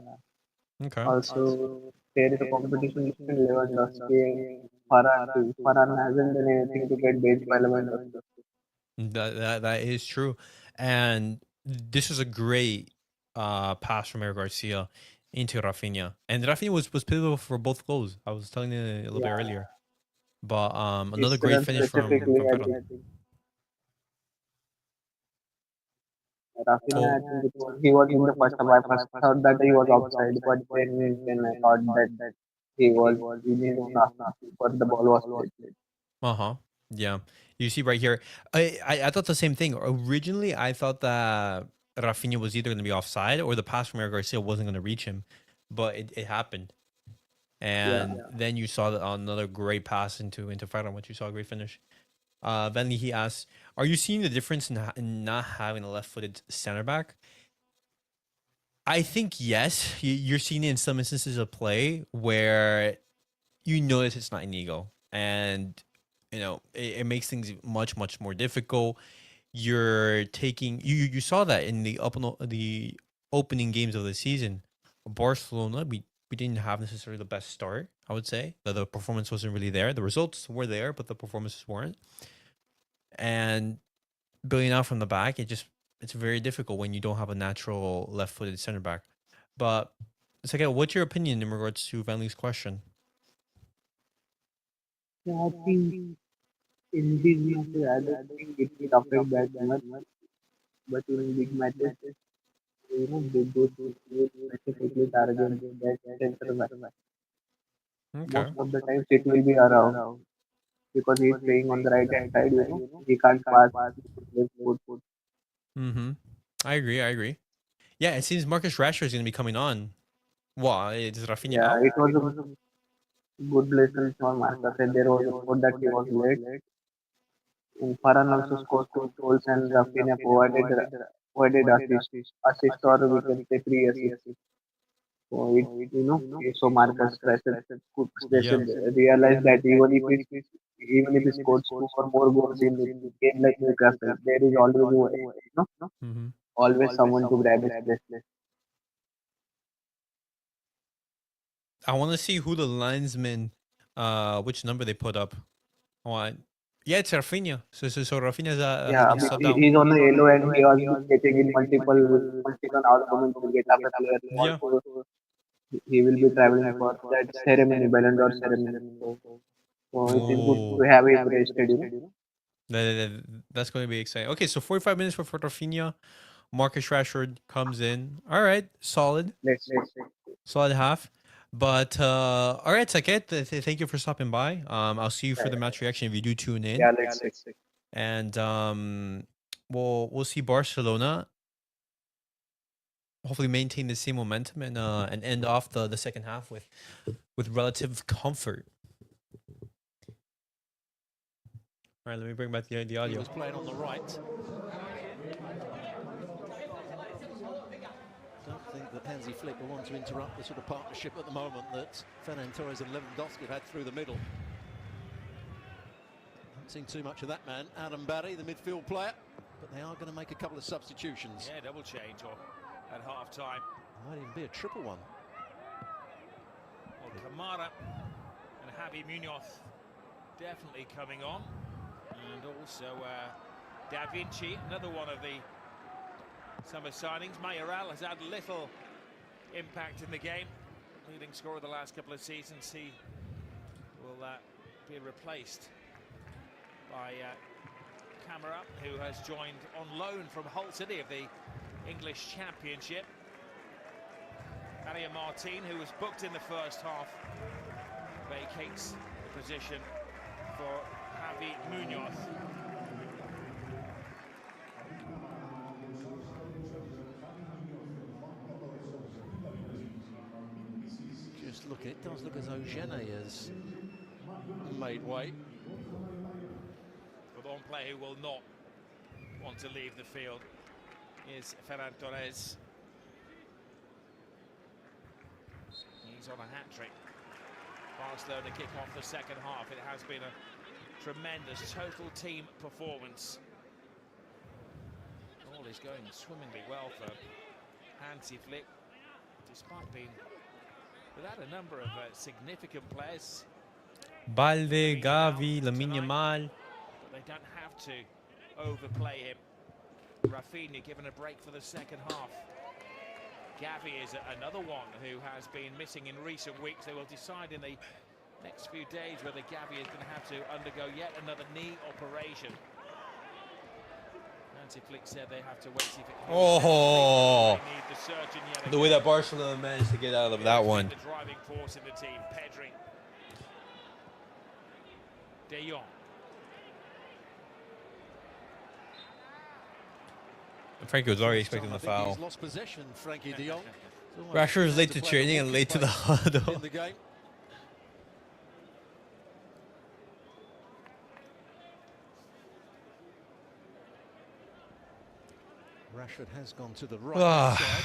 Okay. Also, there is a competition between Lewandowski and Ferran too. Ferran hasn't done anything to get benched by Lewandowski. That is true, and this was a great pass from Eric Garcia into Raphinha, and Raphinha was pivotal for both goals. I was telling you a little bit Yeah, earlier, but his another great run finish specifically, from I Ferran. think Raphinha, Oh, I think he was in the first half. I first thought that he was offside, but then I thought that he was in his own half before the ball was played. uh-huh. Yeah. You see right here, I thought the same thing. Originally, I thought that Raphinha was either going to be offside or the pass from Eric Garcia wasn't going to reach him, but it happened. Yeah, And then you saw another great pass into Ferran, which you saw a great finish. Bentley, he asks, are you seeing the difference in not having a left-footed center back? I think yes. You're seeing it in some instances of play where you notice it's not Inigo, and it makes things much more difficult. You're taking you saw that in the opening games of the season. Barcelona, we didn't have necessarily the best start. I would say that the performance wasn't really there. The results were there, but the performances weren't. And building out from the back, it's very difficult when you don't have a natural left-footed center back. But it's like, what's your opinion in regards to Van Lee's question? yeah. I think in these matches, I don't think it will affect that much, but in big matches, they go to specifically target that center back. Okay. Most of the times, it will be around because he's playing on the right hand side. He can't pass left foot. Mm-hmm. I agree. Yeah, it seems Marcus Rashford is going to be coming on. What? Is Rafinha Yeah, out? it was a good lesson for Marcus. And there was a report that he was late. And Ferran also scored two goals, and Raphinha provided provided assist or we can say 3 assists. So so Marcus Yeah. realize that even if he scores 2 or more goals in a game like Newcastle, there is always Hmm. always someone to grab his place. I want to see who the linesman, which number they put up. Oh, yeah, it's Raphinha. So Raphinha has Yeah, been subbed out. he's on the yellow and he has been getting in multiple arguments with Getafe players. Yeah. Also, he will be traveling for that ceremony, Ballon d'Or ceremony. So it is good Oh, to have him rested. that's going to be exciting. Okay, so 45 minutes for Raphinha. Marcus Rashford comes in. All right, solid, Let's see. solid half. But all right, Saket, thank you for stopping by. I'll see you for the match reaction if you do tune in. Yeah, let's see. And we'll see Barcelona hopefully maintain the same momentum and end off the second half with relative comfort. All right, let me bring back the He audio. was playing on the right. Don't think that Hansi Flick will want to interrupt the sort of partnership at the moment that Ferran Torres and Lewandowski have had through the middle. Haven't seen too much of that man, Adam Barry, the midfield player, but they are going to make a couple of substitutions. Yeah, double change or at half time. Might even be a triple one. Well, Kamara and Javi Munoz definitely coming on. And also Da Vinci, another one of the summer signings. Mayoral has had little impact in the game. Leading scorer of the last couple of seasons. He will be replaced by Kamara, who has joined on loan from Hull City of the English Championship. Martín, who was booked in the first half, vacates the position for Javi Munoz. Just look, it does look as though Joan has made way. But one player who will not want to leave the field is Ferran Torres. He's on a hat-trick. Barcelona kick off the second half. It has been a tremendous total team performance. All is going swimmingly well for Hansi Flick, despite being without a number of significant players. Balde, Gavi, Lamine Yamal. But they don't have to overplay him. Raphinha given a break for the second half. Gavi is another one who has been missing in recent weeks. They will decide in the next few days whether Gavi is going to have to undergo yet another knee operation. Hansi Flick said they have to wait to see if it Oh, they need the surgeon yet the way again. that Barcelona managed to get out of that one. The driving force in the team, Pedri. De Jong. Frenkie was already expecting the I think foul. he's lost possession, Frenkie de Jong. Rashford's late to training and late to the huddle. In the game. Rashford has gone to the right side.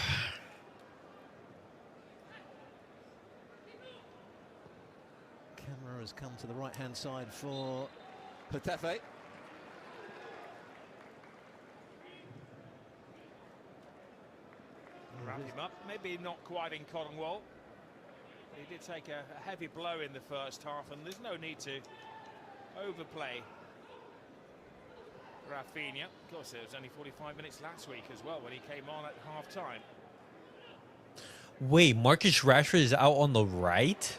Camera has come to the right-hand side for Getafe. Wrap him up, maybe not quite in cotton wool. He did take a heavy blow in the first half, and there's no need to overplay Raphinha. Of course, there was only 45 minutes last week as well when he came on at half-time. Wait, Marcus Rashford is out on the right?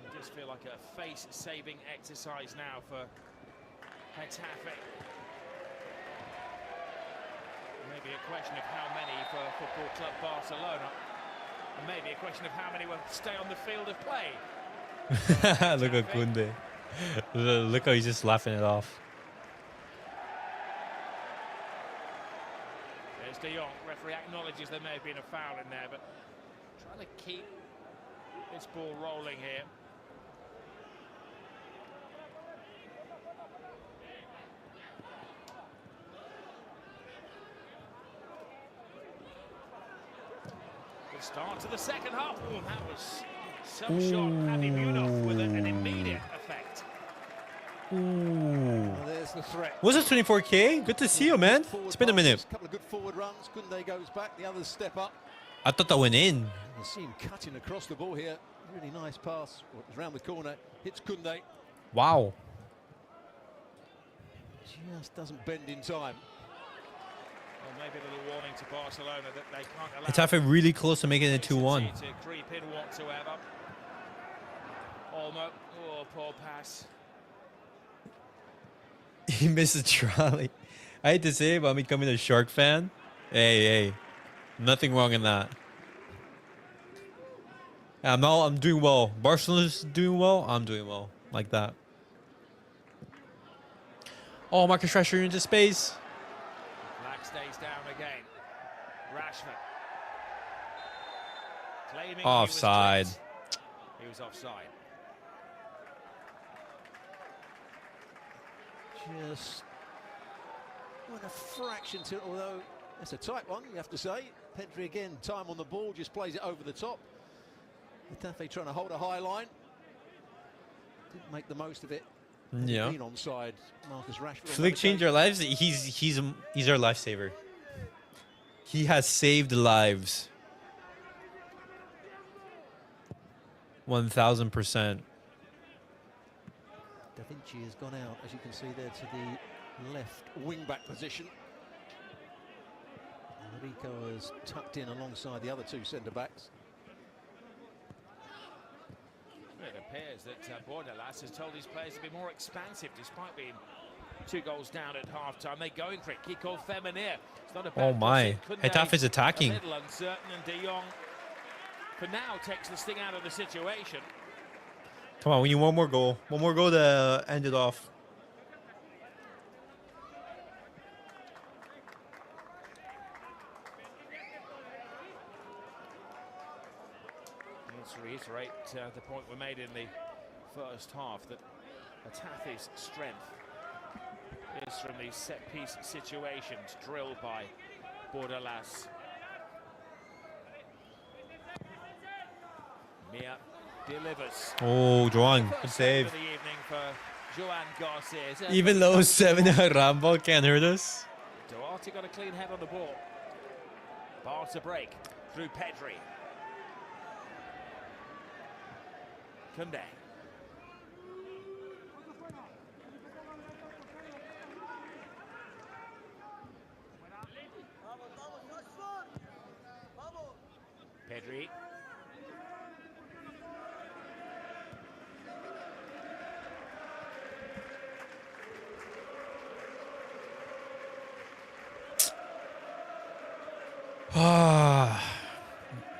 It does feel like a face-saving exercise now for Getafe. Maybe a question of how many for Football Club Barcelona. And maybe a question of how many will stay on the field of play. Look at Koundé. Look how he's just laughing it off. There's De Jong. Referee acknowledges there may have been a foul in there, but trying to keep this ball rolling here. Start to the second half. Oh, that was some shot. Paddy Munich with an immediate effect. Ooh. Well, there's the threat. Was it 24K? Good to see you, man. It's been a minute. A couple of good forward runs. Koundé goes back. The others step up. I thought that went in. You see him cutting across the ball here. Really nice pass. Well, it was round the corner. Hits Koundé. Wow. Just doesn't bend in time. Well, maybe a little warning to Barcelona that they can't allow Getafe really close to making it 2-1. to creep in whatsoever. Olmo. Oh, poor pass. He missed a trolley. I hate to say it, but I'm becoming a Shark fan. Hey. Nothing wrong in that. I'm doing well. Barcelona's doing well. I'm doing well. Like that. Oh, Marcus Rashford into space. Black stays down again. Rashford. Claiming Offside. He was offside. Just what a fraction to, although it's a tight one, you have to say. Pedri again, time on the ball, just plays it over the top. Getafe trying to hold a high line. Didn't make the most of it. Yeah. Been onside, Marcus Rashford. Flick changed our lives. He's our lifesaver. He has saved lives. 1000%. Da Vinci has gone out, as you can see there, to the left wing-back position. Rico is tucked in alongside the other two centre-backs. It appears that Bordalas has told his players to be more expansive despite being 2 goals down at half-time. They're going for it. Kick off Feminir. It's not a bad Oh my. Koundé, Getafe is attacking. a little uncertain, and De Jong for now takes the sting out of the situation. Come on, we need one more goal. One more goal to end it off. Let's reiterate the point we made in the first half, that Getafe's strength is from these set-piece situations drilled by Bordalas. Mia delivers. Oh, Joan, good First save. of the evening for Joan García. Even though 7 Rambo can't hurt us. Duarte got a clean head on the ball. Barça break through Pedri. Koundé. Pedri.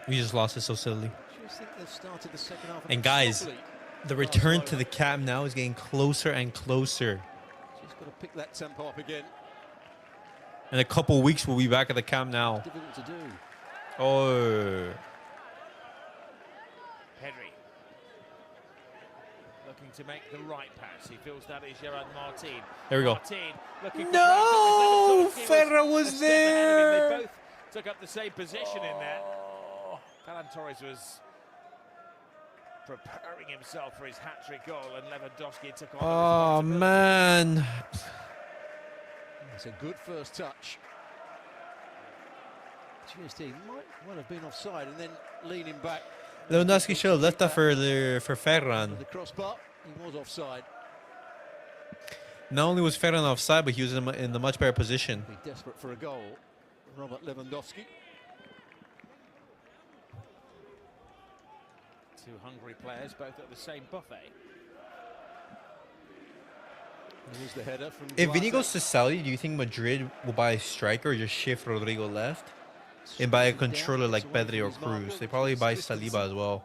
We just lost it so silly. Just think they've started the second half. And guys, softly. the return to the Camp now is getting closer and closer. Just got to pick that tempo up again. In a couple weeks, we'll be back at the Camp now. Difficult to do. Oh. Pedri. Looking to make the right pass. He feels that is Gerard Martín. There we go. Martín looking for No! Lewandowski Ferran a was step ahead of him. there. They both took up the same position in there. Ferran Torres was preparing himself for his hat-trick goal, and Lewandowski took on Oh, the responsibility. man. It's a good first touch. GST might well have been offside, and then leaning back. Lewandowski should have left that for Ferran. With the crossbar, he was offside. Not only was Ferran offside, but he was in a much better position. Be desperate for a goal. Robert Lewandowski. Two hungry players, both at the same buffet. Here's the header from If Vinny Duarte. goes to Saudi, do you think Madrid will buy a striker or just shift Rodrigo left? And buy a controller like Pedri or Cruz? They probably buy Saliba as well.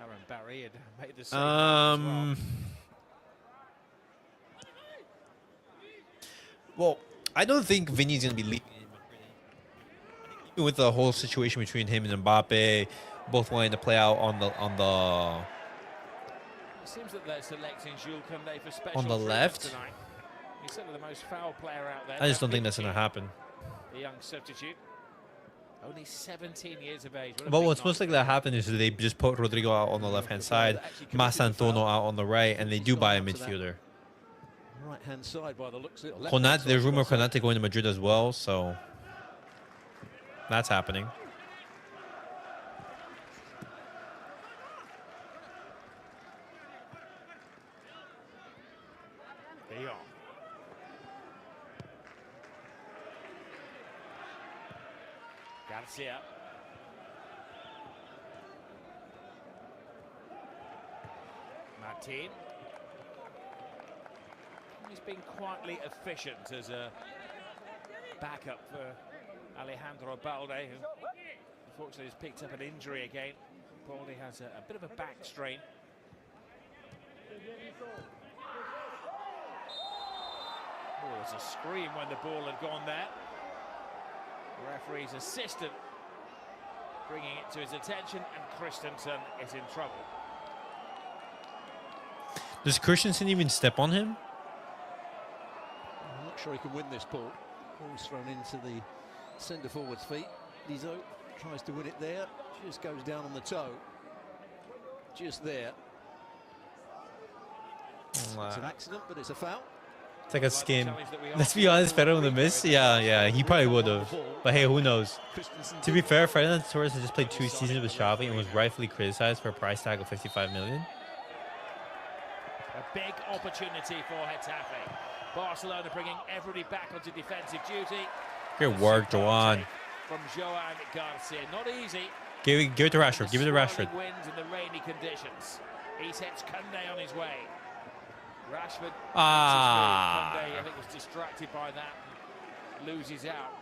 Aaron Barry had made the same as well. Well, I don't think Vinny's gonna be leaving with the whole situation between him and Mbappe, both wanting to play out on the It seems that they're selecting Jules Koundé for special On the treatment left? tonight. He's certainly the most foul player out there. I just don't think that's Raphinha, gonna happen. the young substitute. Only 17 years of age. But what's most likely to happen is they just put Rodrigo out on the left-hand side, Masantono out on the right, and they do buy a midfielder. Right-hand side by the looks of it. Konate, there's rumor of Konate going to Madrid as well, so that's happening. García. Martín. He's been quietly efficient as a backup for Alejandro Balde, who unfortunately has picked up an injury again. Balde has a bit of a back strain. Oh, there's a scream when the ball had gone there. The referee's assistant bringing it to his attention, and Christensen is in trouble. Does Christensen even step on him? I'm not sure he can win this ball. Ball's thrown into the centre forward's feet. Lizo tries to win it there, just goes down on the toe. Just there. It's an accident, but it's a foul. It's like a skin. Let's be honest, Ferran with a miss. Yeah, he probably would have. But hey, who knows? To be fair, Ferran Torres has just played 2 seasons with Xavi and was rightfully criticized for a price tag of 55 million. A big opportunity for Getafe. Barcelona bringing everybody back onto defensive duty. Great work, Joan. From Joan García. Not easy. Give it to Rashford. Give it to Rashford. Winds and the rainy conditions. He sets Koundé on his way. Rashford, Koundé, I think, was distracted by that and loses out.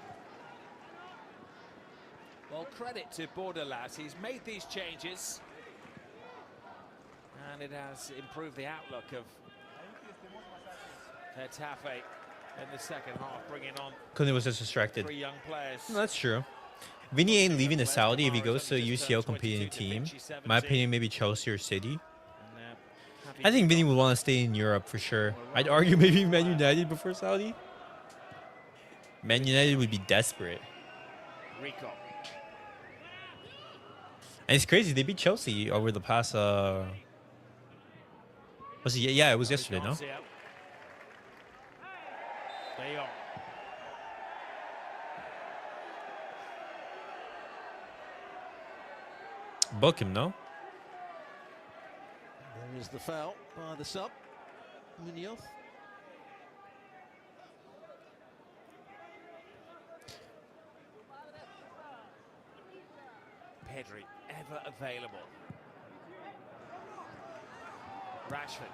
Well, credit to Bordelas. He's made these changes, and it has improved the outlook of Getafe in the second half, bringing on Koundé was just distracted. 3 young players. No, that's true. Vinny ain't leaving the Saudi if he goes to a UCL competing team. My opinion, maybe Chelsea or City. I think Vinny would want to stay in Europe for sure. I'd argue maybe Man United before Saudi. Man United would be desperate. Rico. And it's crazy, they beat Chelsea over the past was it? Yeah, it was yesterday, no? Book him, no? There is the foul by the sub, Munoz. Pedri, ever available. Rashford.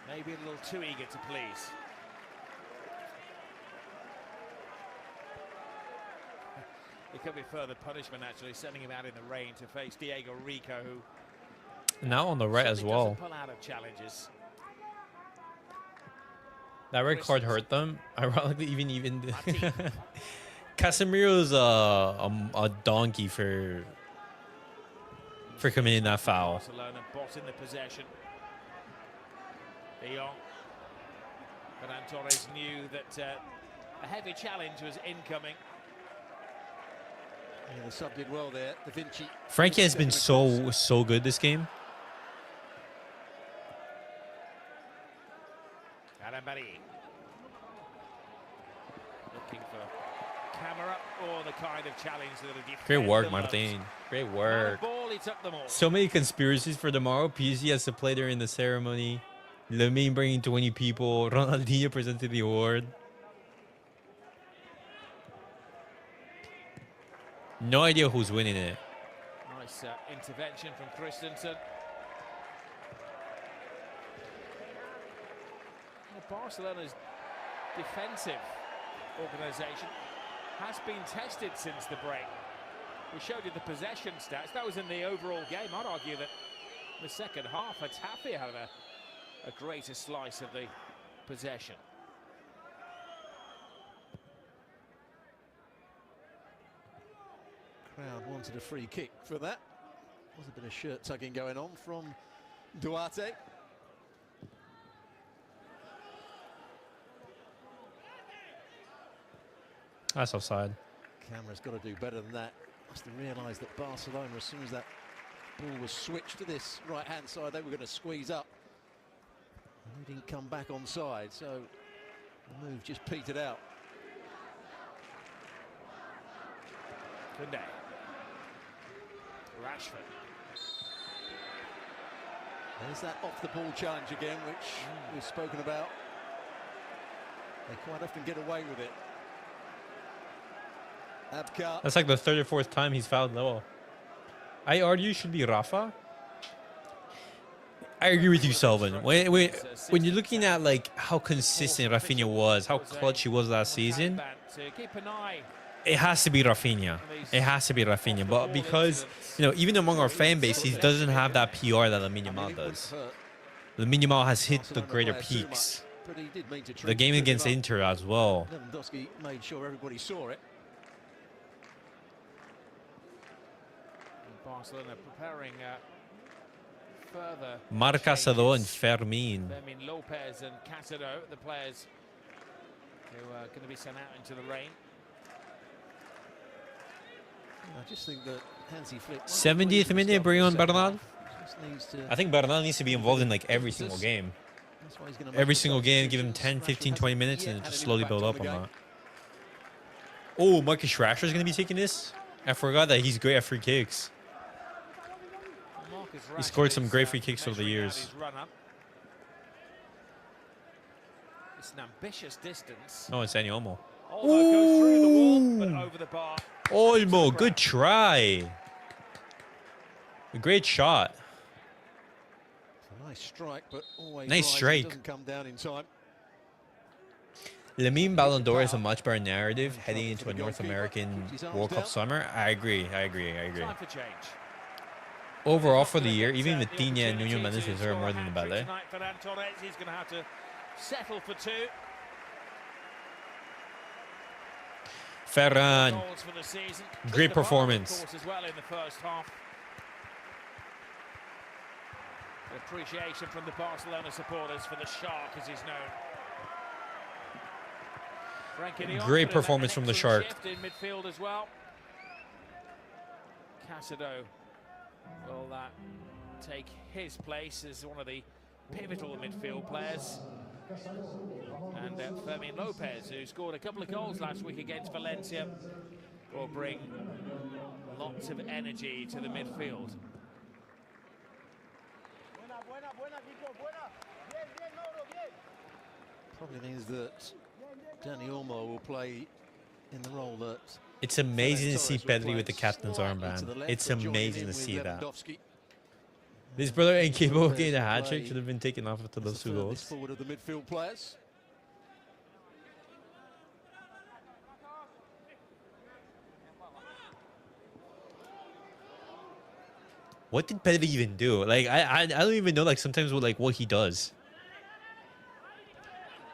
Maybe a little too eager to please. It could be further punishment, actually, sending him out in the rain to face Diego Rico, who Now on the right as well. pull out of challenges. That red card hurt them. Ironically, even Casemiro's a donkey for committing that foul. Barcelona bot in the possession. De Jong. Ferran Torres knew that a heavy challenge was incoming. Yeah, the sub did well there. Da Vinci. Frenkie has been so good this game. Looking for camera or the kind of challenge that Great work, Martín. Great work. Ball, he took them all. So many conspiracies for tomorrow. PSG has to play during the ceremony. Lamine bringing 20 people. Ronaldinho presented the award. No idea who's winning it. Nice intervention from Christensen. Well, Barcelona's defensive organisation has been tested since the break. We showed you the possession stats. That was in the overall game. I'd argue that the second half, Getafe had a greater slice of the possession. Crowd wanted a free kick for that. Was a bit of shirt tugging going on from Duarte. That's offside. Camera's got to do better than that. Must have realised that Barcelona, as soon as that ball was switched to this right-hand side, they were going to squeeze up. And they didn't come back on side, so the move just petered out. Koundé. Rashford. There's that off-the-ball challenge again, which we've spoken about. They quite often get away with it. Abkar. That's like the third or fourth time he's fouled Lewell. I argue should be Rafa. I agree with you, Selvin. When you're looking at like how consistent Raphinha was, how clutch he was last season, it has to be Raphinha. It has to be Raphinha. But because, you know, even among our fan base, he doesn't have that PR that Lamine Yamal does. Lamine Yamal has hit the greater peaks. The game against Inter as well. Lewandowski made sure everybody saw it. Barcelona preparing further. Marcasado and Fermin. Fermin Lopez and Casado, the players who are going to be sent out into the rain. I just think that Hansi Flick. 70th minute, bring on Bernal. I think Bernal needs to be involved in like every single game. Every single game, give him 10, 15, 20 minutes and just slowly build up on that. Oh, Marcus Rashford is going to be taking this? I forgot that he's great at free kicks. He scored some great free kicks over the years. It's an ambitious distance. No, it's Olmo. Olmo goes through the wall, but over the bar. Olmo, good try. A great shot. Nice strike, but always nice strike. Doesn't come down in time. Lamine Ballon d'Or is a much better narrative heading into a North American World Cup summer. I agree. Time for change. Overall for the year, even Vitinha and Nuno Mendes deserve more than the ballet. He's going to have to settle for two. Ferran, great performance. As well in the first half. Appreciation from the Barcelona supporters for the Shark, as he's known. Frenkie Great performance from the Shark. In midfield as well. Casado will take his place as one of the pivotal midfield players. And Fermin Lopez, who scored a couple of goals last week against Valencia, will bring lots of energy to the midfield. Probably means that Dani Olmo will play in the role that... It's amazing to see Pedri with the captain's armband. It's amazing to see that. This brother incapable of getting a hat-trick should have been taken off after those two goals. Forward of the midfield players. What did Pedri even do? Like I don't even know. Like sometimes what he does.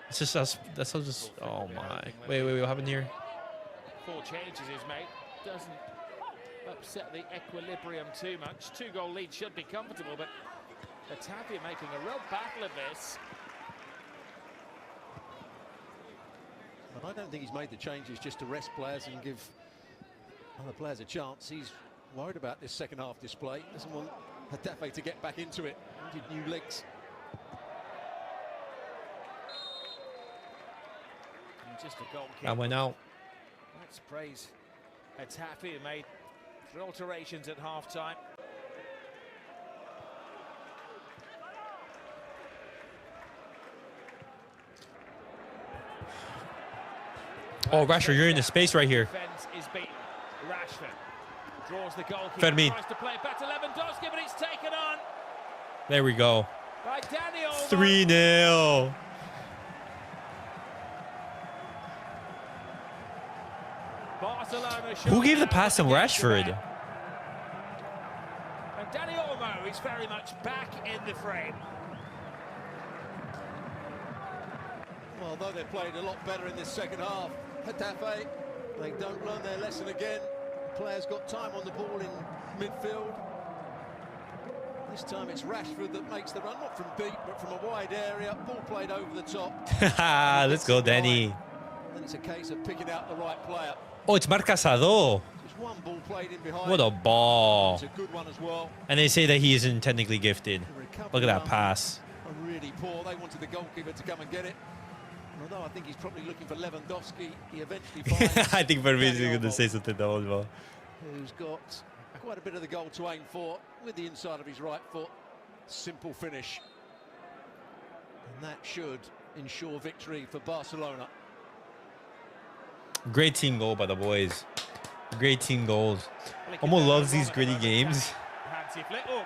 It's just us. That's how just. Oh my! Wait! What happened here? 4 changes he's made. Doesn't upset the equilibrium too much. 2-goal lead should be comfortable, but Getafe making a real battle of this. But I don't think he's made the changes just to rest players and give other players a chance. He's worried about this second half display. Doesn't want Getafe to get back into it. Wanted new legs. And just a goal kick. I went out. Let's praise Getafe, who made 3 alterations at half-time. Oh, Rashford, you're in the space right here. Defense is beaten. Rashford draws the goalkeeper. Fermin. Tries to play it back to Lewandowski, but it's taken on There we go. by Dani Olmo. 3-0. Barcelona Who gave the pass to Rashford? And Dani Olmo is very much back in the frame. Well, although they played a lot better in this second half, Getafe, they don't learn their lesson again. The players got time on the ball in midfield. This time it's Rashford that makes the run, not from deep, but from a wide area. Ball played over the top. Let's go, Danny. Then it's a case of picking out the right player. Oh, it's Marcasado. Just one ball played in behind. What a ball. It's a good one as well. And they say that he isn't technically gifted. The recovery Look at that run pass. are really poor. They wanted the goalkeeper to come and get it. And although I think he's probably looking for Lewandowski, he eventually finds I think Ferran is Olmo, going to say something to Olmo. who's got quite a bit of the goal to aim for with the inside of his right foot. Simple finish. And that should ensure victory for Barcelona. Great team goal by the boys. Great team goals. Olmo loves these gritty games. Fancy flick. Look,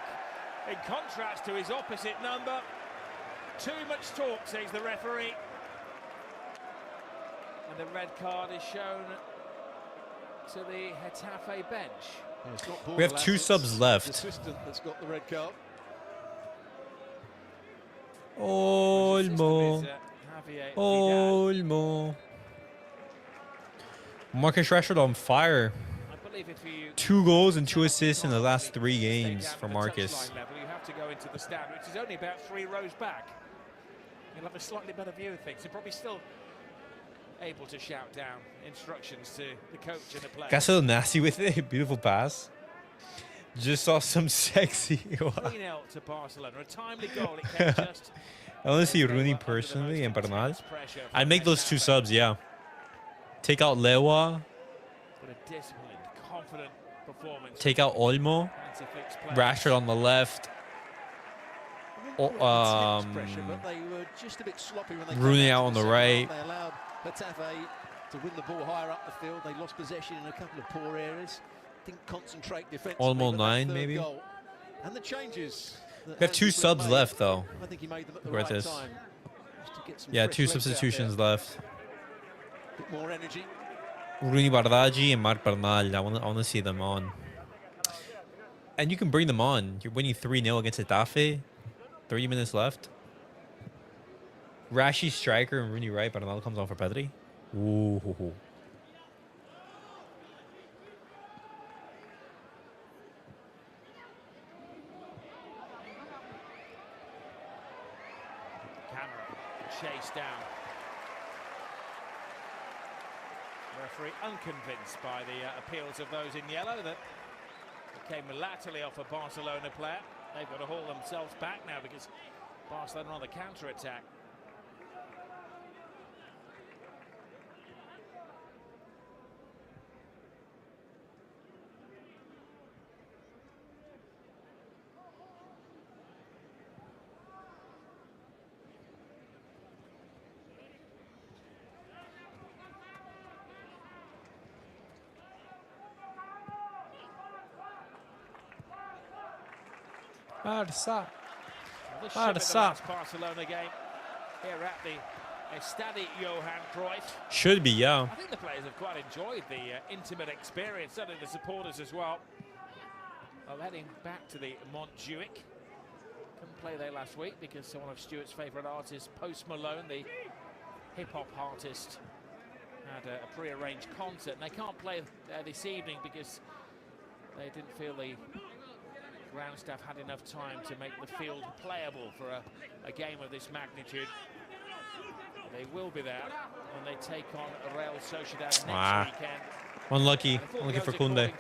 in contrast to his opposite number, too much talk, says the referee. And the red card is shown to the Getafe bench. Yeah, it's not We have Borderlands, two it's subs the left. assistant that's got the red card. Olmo. Olmo. Marcus Rashford on fire. 2 goals and 2 assists in the last 3 games for Marcus. You have to go into the stand, which is only about 3 rows back. You'll have a slightly better view of things. You're probably still able to shout down instructions to the coach and the players. Got so nasty with it. Beautiful pass. Just saw some sexy. 3-0 to Barcelona. A timely goal. It came just. I want to see Rooney personally and Bernal. I'd make those 2 subs, yeah. Take out Lewa. But a disciplined, confident performance. Take out Olmo. Rashford on the left. Rooney out on the right. They allowed Getafe to win the ball higher up the field. They lost possession in a couple of poor areas. Didn't concentrate defensively. Olmo 9 maybe. Goal. And the changes. We have 2 subs left though. I think he made them at the Right right time. Yeah, 2 substitutions left. Bit more energy. Rooney Bardaggi and Marc Bernal. I want to see them on. And you can bring them on. You're winning 3-0 against Getafe. 30 minutes left. Rashi striker and Rooney right. Bernal comes on for Pedri. Ooh. Chased down. Referee unconvinced by the appeals of those in yellow that came laterally off a Barcelona player. They've got to haul themselves back now because Barcelona on the counter-attack. Barça. Barcelona game here at the Estadio Johan Cruyff. Should be, yeah. I think the players have quite enjoyed the intimate experience, certainly the supporters as well. Well, heading back to the Montjuic. Couldn't play there last week because one of Stuart's favourite artists, Post Malone, the hip-hop artist, had a pre-arranged concert. And they can't play there this evening because they didn't feel the ground staff had enough time to make the field playable for a game of this magnitude. They will be there when they take on Real Sociedad next weekend. Unlucky for Koundé.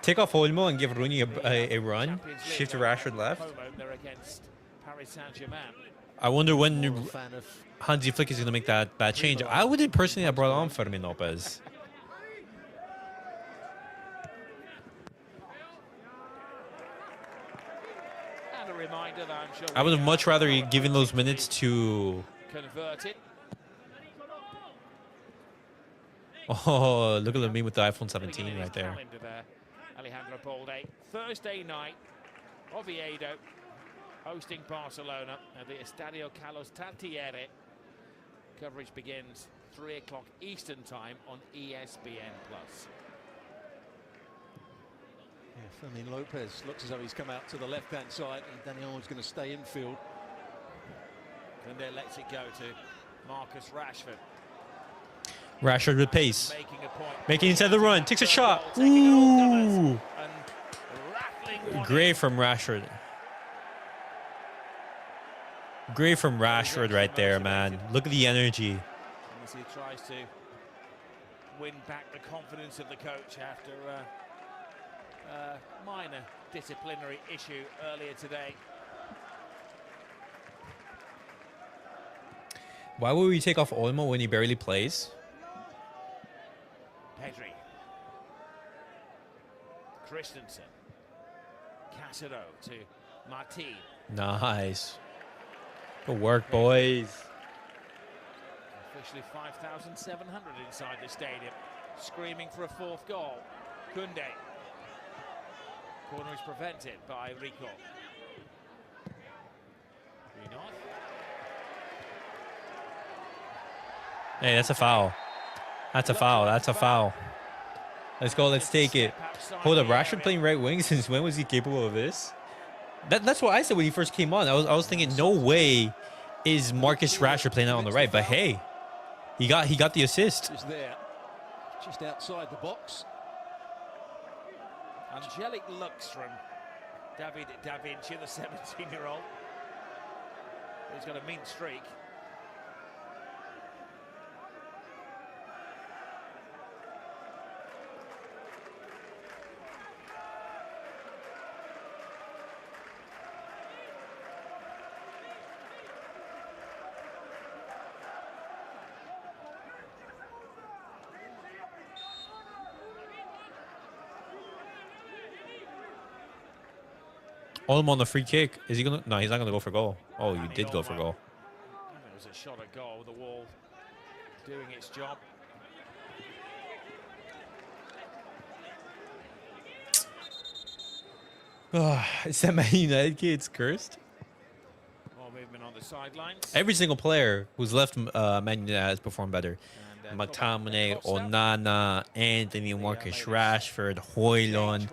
Take off Olmo and give Rooney a run. Shift to Rashford left. They're against Paris Saint-Germain. I wonder when Hansi Flick is going to make that change. I would personally have brought on Fermin Lopez. And a reminder that I'm sure I would have much rather given those minutes to... converted. Oh, look at me with the iPhone 17 right there. Alejandro Balde. Thursday night, Oviedo hosting Barcelona at the Estadio Carlos Tartiere. Coverage begins 3 o'clock Eastern time on ESPN+. Yeah, Fermin Lopez looks as though he's come out to the left-hand side, and Dani Olmo's going to stay infield. Koundé lets it go to Marcus Rashford. Rashford with pace. Making inside the run. Takes a shot. Ooh. Great from Rashford. Great from Rashford right there, man. Look at the energy. As he tries to win back the confidence of the coach after a minor disciplinary issue earlier today. Why would we take off Olmo when he barely plays? Pedri. Christensen. Casado to Martín. Nice. Good work, boys. Officially 5,700 inside the stadium, screaming for a fourth goal. Koundé. Corner is prevented by Rico. Hey, that's a foul. That's a foul. That's a foul. Let's go. Let's take it. Hold up. Rashford playing right wing. Since when was he capable of this? That's what I said when he first came on. I was thinking, no way is Marcus Rashford playing out on the right. But hey, he got the assist. Is there, just outside the box. Angelic looks from David Da Vinci, the 17-year-old. He's got a mean streak. Olmo on the free kick. Is he gonna? No, he's not gonna go for goal. Oh, you did go for goal. It was a shot at goal. The wall doing its job. Is that Man United kid's cursed? More movement on the sidelines. Every single player who's left Man United has performed better. McTominay, Onana, Anthony, Marcus Rashford, Højlund.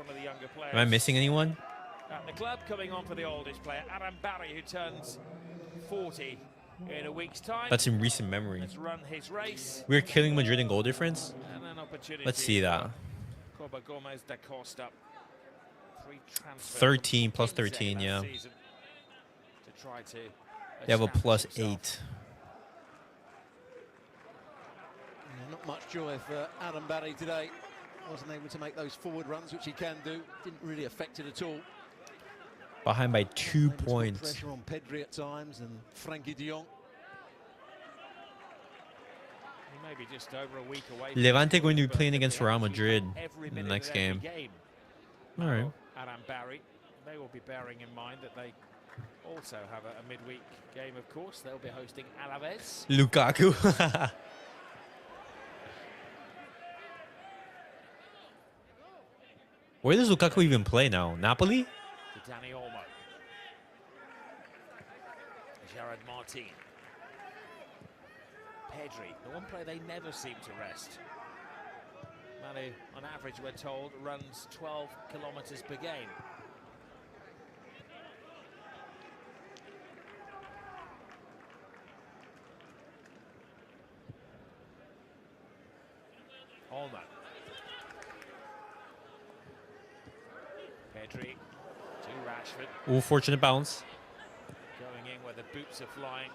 Am I missing anyone? At the club, coming on for the oldest player, Adam Barry, who turns 40 in a week's time. That's in recent memory. Has run his race. We're killing Madrid in goal difference. And an opportunity. Let's see that. Coba Gomez da Costa. 13 plus 13, yeah. To try to They have a plus 8. Yeah, not much joy for Adam Barry today. Wasn't able to make those forward runs, which he can do. Didn't really affect it at all. Behind by 2 points. Pressure on Pedri at times and Frenkie de Jong. He may be just over a week away. Levante going to be playing against Real Madrid in the next game. All right. Adam Barry, they will be bearing in mind that they also have a midweek game, of course. They'll be hosting Alaves. Lukaku. Where does Lukaku even play now? Napoli? To Dani Olmo. Gerard Martín. Pedri, the one player they never seem to rest. Manu, on average, we're told, runs 12 kilometers per game. Olmo. Pedri to Rashford. Ooh, fortunate bounce. Going in where the boots are flying.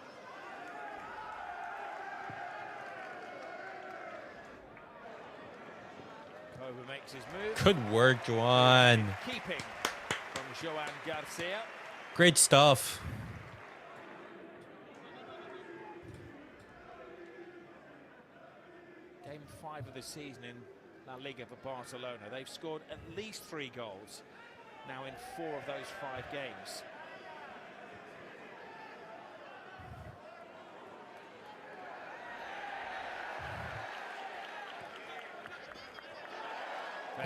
Over makes his move. Good work, Joan. Keeping from Joan García. Great stuff. Game 5 of the season in La Liga for Barcelona. They've scored at least 3 goals now in 4 of those 5 games.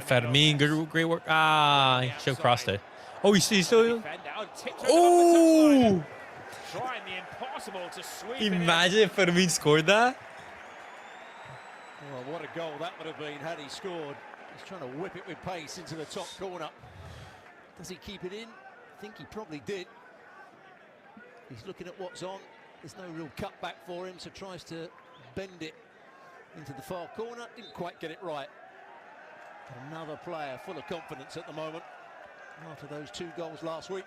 Ferran, great work. Ah, he should have crossed it. Oh, you see, still. Oh! Trying the impossible to sweep Imagine if Ferran scored that. Well, what a goal that would have been had he scored. He's trying to whip it with pace into the top corner. Does he keep it in? I think he probably did. He's looking at what's on. There's no real cutback for him, so tries to bend it into the far corner. Didn't quite get it right. Another player full of confidence at the moment after those 2 goals last week.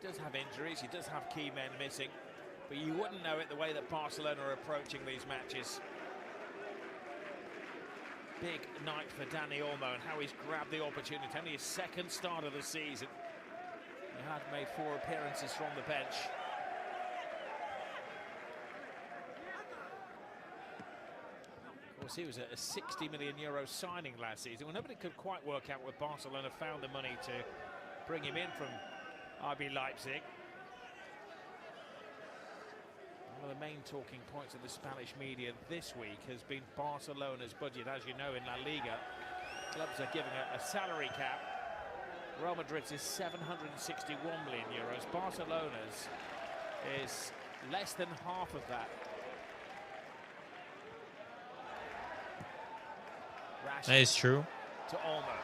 does have injuries, he does have key men missing, but you wouldn't know it the way that Barcelona are approaching these matches. Big night for Dani Olmo and how he's grabbed the opportunity. Only his second start of the season. He had made 4 appearances from the bench. Of course, he was a €60 million signing last season. Well, nobody could quite work out where Barcelona found the money to bring him in from RB Leipzig. One of the main talking points of the Spanish media this week has been Barcelona's budget. As you know, in La Liga, clubs are giving a salary cap. Real Madrid's is €761 million. Barcelona's is less than half of that. Rashford That is true. to Olmo.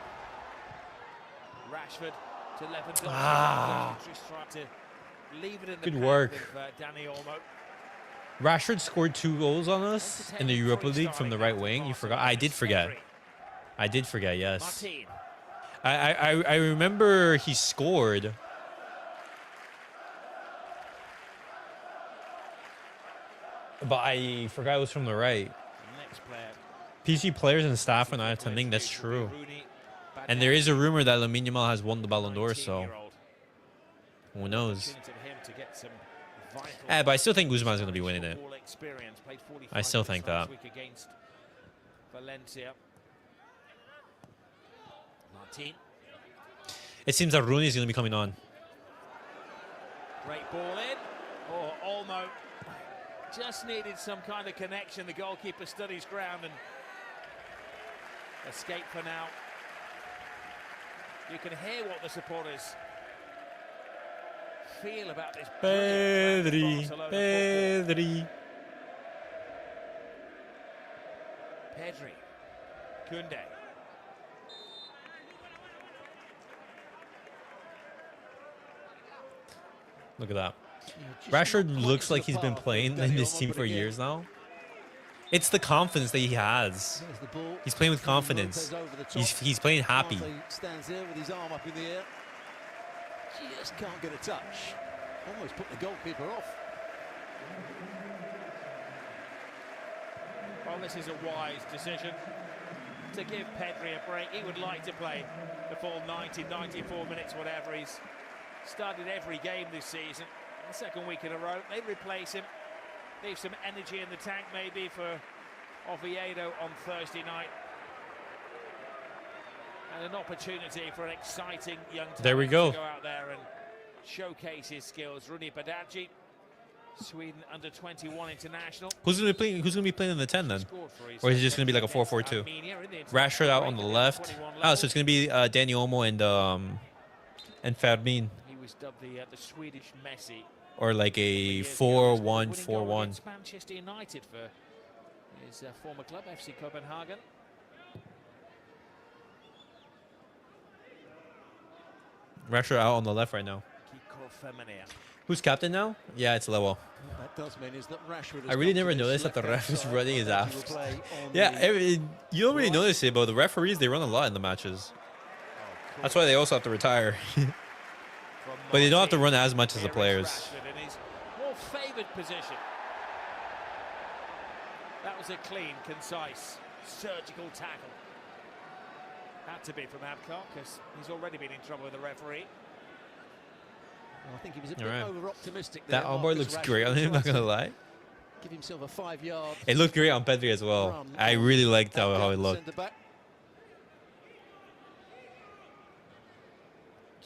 Rashford to Lewandowski. Ah. Tried to leave it in the Good path work. of Dani Olmo. Rashford scored 2 goals on us in the Europa League from the right wing. You forgot? I did forget. I did forget, yes. Martín. I remember he scored. But I forgot it was from the right. Next player. PC players and staff are not attending, that's true. And there is a rumor that Lamine Yamal has won the Ballon d'Or, so who knows? But I still think Guzman's going to be winning it. I still think that. Martín. It seems that Rooney's going to be coming on. Great ball in. Oh, Olmo just needed some kind of connection. The goalkeeper studies ground and escape for now. You can hear what the supporters feel about this. Pedri, Pedri. Pedri, Koundé. Look at that. Rashford looks like he's been playing in this team for years now. It's the confidence that he has. He's playing with confidence. He's playing happy. Stands there with his arm up in the air. Just can't get a touch. Almost put the goalkeeper off. Well, this is a wise decision to give Pedri a break. He would like to play the full 90, 94 minutes, whatever. He's started every game this season. The second week in a row, they replace him. Leave some energy in the tank maybe for Oviedo on Thursday night. And an opportunity for an exciting young talent There we go. to go out there and showcase his skills. Rooney Badaji, Sweden under-21 international. Who's going to be playing in the 10 then? Or is it just going to be like a 4-4-2? Rashford out on the left. Oh, so it's going to be Dani Olmo and Ferran. He was dubbed the Swedish Messi. Or like a 4-1-4-1. Manchester United for his former club, FC Copenhagen. Rashford out on the left right now. Who's captain now? Yeah, it's Lewo. That does mean is that Rashford I really never noticed that the ref is running his aft. Yeah, you don't really notice it, but the referees, they run a lot in the matches. That's why they also have to retire. But they don't have to run as much as the players. In his more favoured position. That was a clean, concise, surgical tackle. Had to be from Abkar because he's already been in trouble with the referee. Well, I think he was a bit over-optimistic there. That armbar looks great on him, not going to lie. Give himself a 5-yard. It looked great on Pedri as well. I really liked how it looked.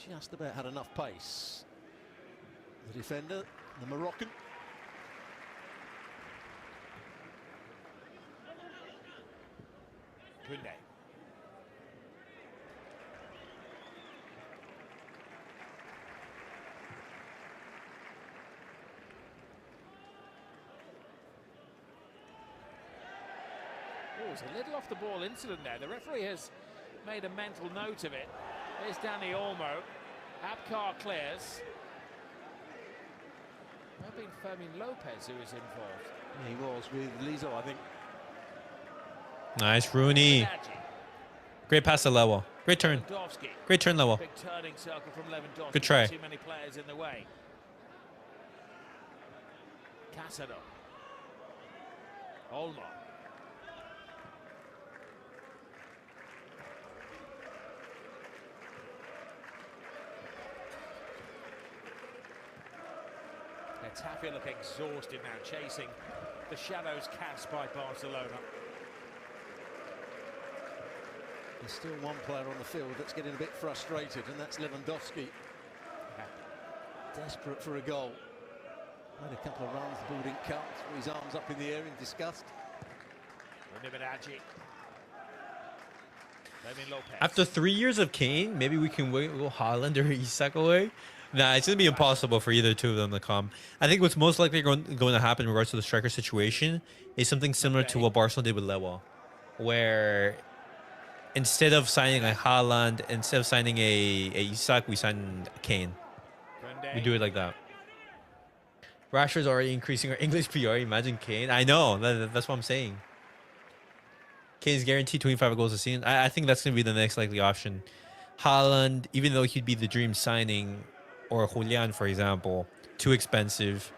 Just about had enough pace. The defender, the Moroccan. Koundé. Oh, it's a little off the ball incident there. The referee has made a mental note of it. There's Dani Olmo. Abkar clears. Might have been Fermin Lopez who was involved. Yeah, he was with Lizo, I think. Nice, Rooney. Great pass to Lewo. Great turn. Lewandowski. Great turn, Lewa. Big turning circle from Lewandowski. Good try. Not too many players in the way. Casado. Olmo. Getafe look exhausted now, chasing the shadows cast by Barcelona. There's still one player on the field that's getting a bit frustrated, and that's Lewandowski. Desperate for a goal. Made a couple of runs, the ball didn't come. Threw his arms up in the air in disgust. After 3 years of Kane, maybe we can go Haaland or Isak away. Nah, it's going to be impossible for either two of them to come. I think what's most likely going to happen in regards to the striker situation is something similar to what Barcelona did with Lewa, where instead of signing a Haaland, instead of signing a Isak, we sign Kane. We do it like that. Rashford's already increasing our English PR. Imagine Kane. I know. That's what I'm saying. Kane's guaranteed 25 goals a season. I think that's going to be the next likely option. Haaland, even though he'd be the dream signing, or Julian, for example, too expensive.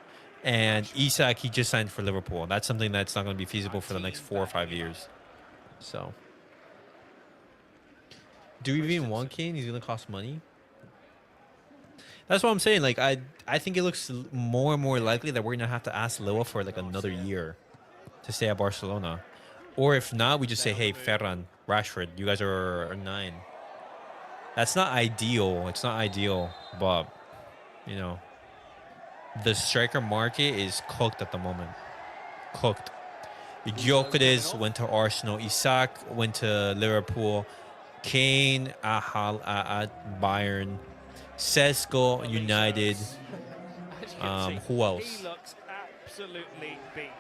And Isak, he just signed for Liverpool. That's something that's not going to be feasible for the next 4 or 5 years. So, do we even want Kane? He's going to cost money. That's what I'm saying. Like, I think it looks more and more likely that we're going to have to ask Lewa for like another year to stay at Barcelona. Or if not, we just say, hey, Ferran, Rashford, you guys are 9. That's not ideal. It's not ideal, but, you know, the striker market is cooked at the moment. Cooked. Gyökeres went to Arsenal. Isak went to Liverpool. Kane at Bayern. Sesko United. Who else? He looks absolutely beat.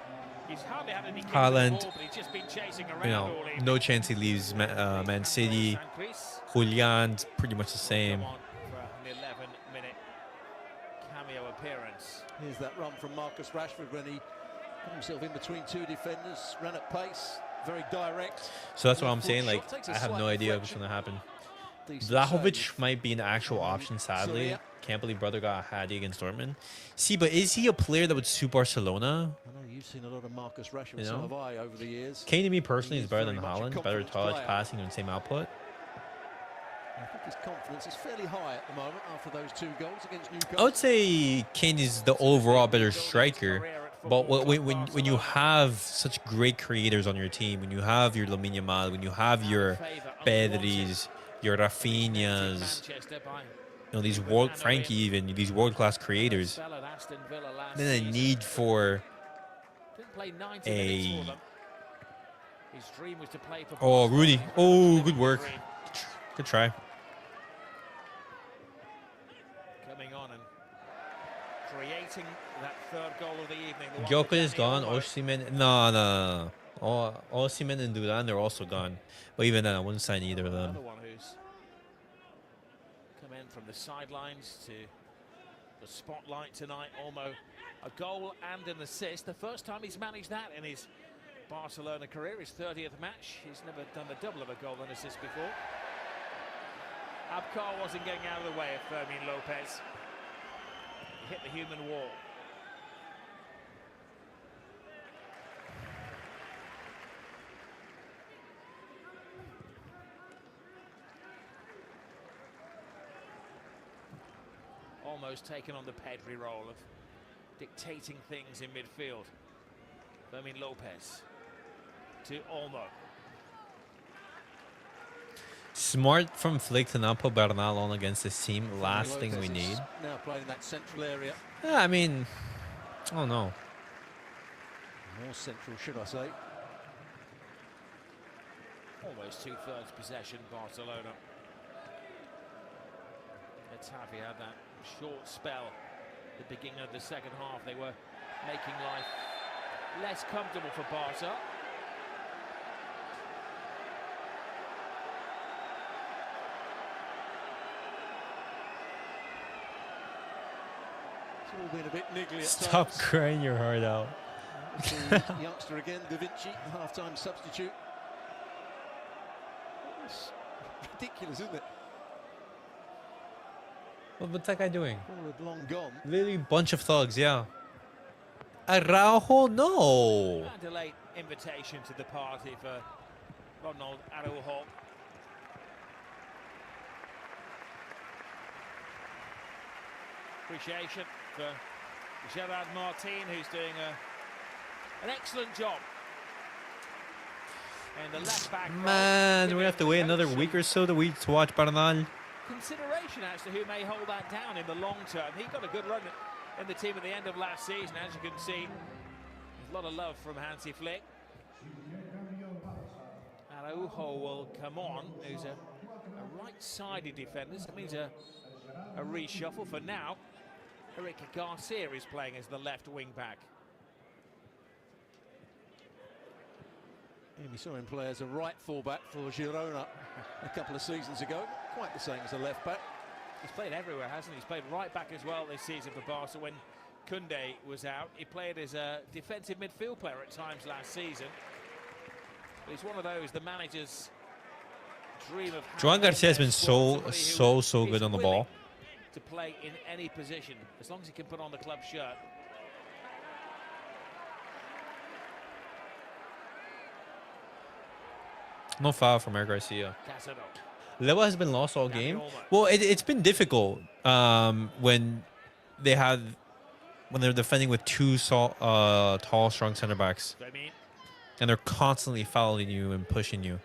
He's hardly had any Haaland, ball, but he's just been chasing around you know, all evening. no chance he leaves Man City. Julian's pretty much the same. For an 11-minute cameo appearance. Here's that run from Marcus Rashford when he put himself in between 2 defenders, ran at pace, very direct. So that's what I'm saying. Like, I have no idea what's going to happen. Vlahovic might be an actual option, sadly. Can't believe brother got a hat against Dortmund. See, but is he a player that would suit Barcelona? I know you've seen a lot of Marcus Rashford, You so know? have I over the years. Kane to me personally He is better very than much a Haaland. Better confidence touch, player. passing, and same output. I think his confidence is fairly high at the moment after those 2 goals against Newcastle. I would say Kane is the overall better striker. But when you have such great creators on your team, when you have your Lamine Yamal, when you have your Pedris, your Raphinhas, you know, these Frenkie even, these world-class creators, then a need for a... Oh, Rooney. Oh, good work. Good try. Coming on and creating that 3rd goal of the evening. Gyökeres is gone. Osimhen. No. Osimhen and Duran, they're also gone. But even then, I wouldn't sign either of them. Another one who's come in from the sidelines to the spotlight tonight. Olmo, a goal and an assist. The first time he's managed that in his Barcelona career, his 30th match. He's never done the double of a goal and assist before. Abkar wasn't getting out of the way of Fermin Lopez. He hit the human wall. Almost taken on the Pedri role of dictating things in midfield. Fermin Lopez to Olmo. Smart from Flick to not put Bernal on against this team. Last thing we need. Now playing in that central area. Yeah, I mean, I don't know. More central, should I say. Almost 2/3 possession, Barcelona. Getafe had that short spell at the beginning of the second half. They were making life less comfortable for Barca. It's all been a bit niggly at Stop times. crying your heart out. The youngster again, Da Vinci, half-time substitute. ridiculous, isn't it? What's that guy doing? All had long gone. Literally bunch of thugs, yeah. Araujo, no. And a late invitation to the party for Ronald Araujo. Appreciation for Gerard Martín, who's doing an excellent job. And the left back. Man, we have to wait another week or so to watch Bernal. Consideration as to who may hold that down in the long term. He got a good run in the team at the end of last season, as you can see. A lot of love from Hansi Flick. Araujo will come on, who's a right-sided defender. So that means a reshuffle for now. García is playing as the left wing back. And we saw him play as a right fullback for Girona a couple of seasons ago. Quite the same as a left back. He's played everywhere, hasn't he? He's played right back as well this season for Barca. When Koundé was out, he played as a defensive midfield player at times last season. But he's one of those, the manager's dream of... Joan García has been so good on the ball. To play in any position, as long as he can put on the club shirt. No foul from García. Casado. Lewa has been lost all game. Well, it's been difficult when they're defending with two tall, strong center backs, and they're constantly fouling you and pushing you.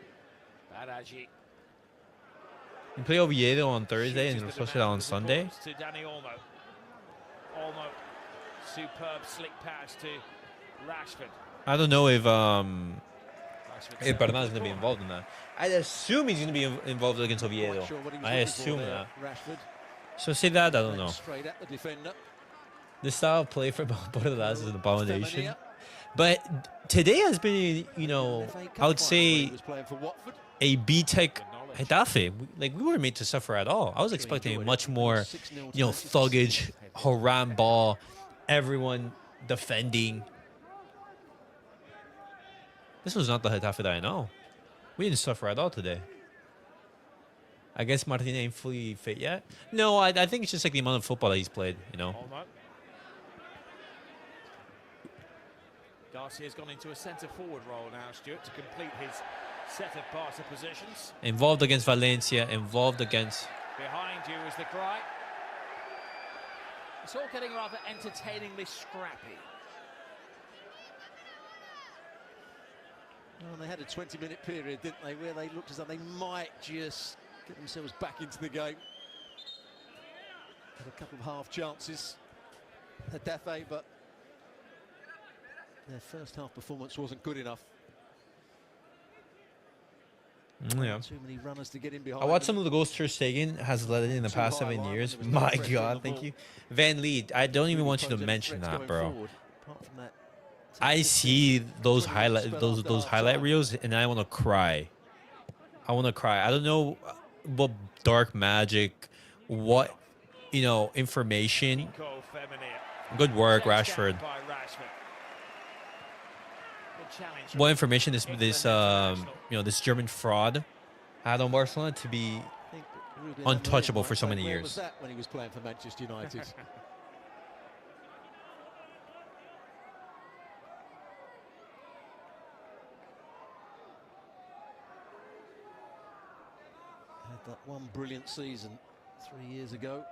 You play Oviedo on Thursday and you're supposed to play on Sunday. To Dani Olmo. Olmo, superb slick pass to Rashford. I don't know if Bernal is going to be involved in that. I assume he's going to be involved against Oviedo. I assume that. So say that, I don't know. The style of play for Bordalas is an abomination. But today has been, I would say a B-Tech Getafe. Like, we weren't made to suffer at all. I was expecting much more, thuggage, haram ball, everyone defending. This was not the Getafe that I know. We didn't suffer at all today. I guess Martín ain't fully fit yet. No, I think it's just like the amount of football that he's played, Garcia's gone into a centre-forward role now, Stuart, to complete his set of Barca positions. Involved against Valencia, involved against... Behind you is the cry. It's all getting rather entertainingly scrappy. Well, they had a 20-minute period, didn't they, where they looked as though they might just get themselves back into the game. Had a couple of half chances, Getafe, but their first half performance wasn't good enough. Yeah. Too many runners to get in behind. I watched some of the goals Ter Stegen has led in the past 7 years. My God, thank you. Van Leed, I don't even want you to mention that, bro. I see those highlight reels and I want to cry. I want to cry. I don't know what dark magic, what information. Good work, Rashford. What information this this German fraud had on Barcelona to be untouchable for so many years. Was that when he was playing for Manchester United? Had that one brilliant season 3 years ago,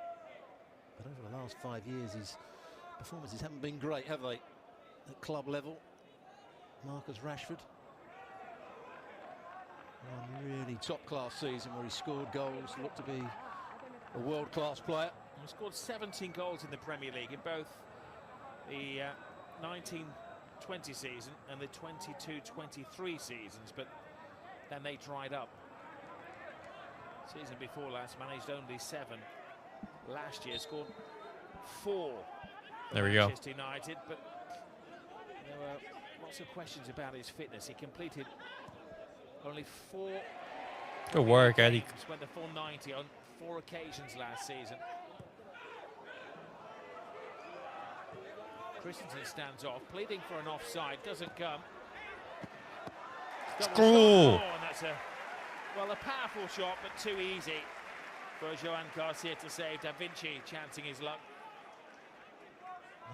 but over the last 5 years his performances haven't been great, have they? At club level, Marcus Rashford, one really top-class season where he scored goals, looked to be a world-class player. He scored 17 goals in the Premier League in both the 19-20 season and the 22-23 seasons, but then they dried up. Season before last managed only 7. Last year scored 4. There we go. Manchester United, but there were lots of questions about his fitness. He completed only 4. Good work, Eddie. Went the 490 on 4 occasions last season. Christensen stands off, pleading for an offside, doesn't come. Screw. And that's a Well, a powerful shot, but too easy for Joan García to save. Da Vinci chancing his luck.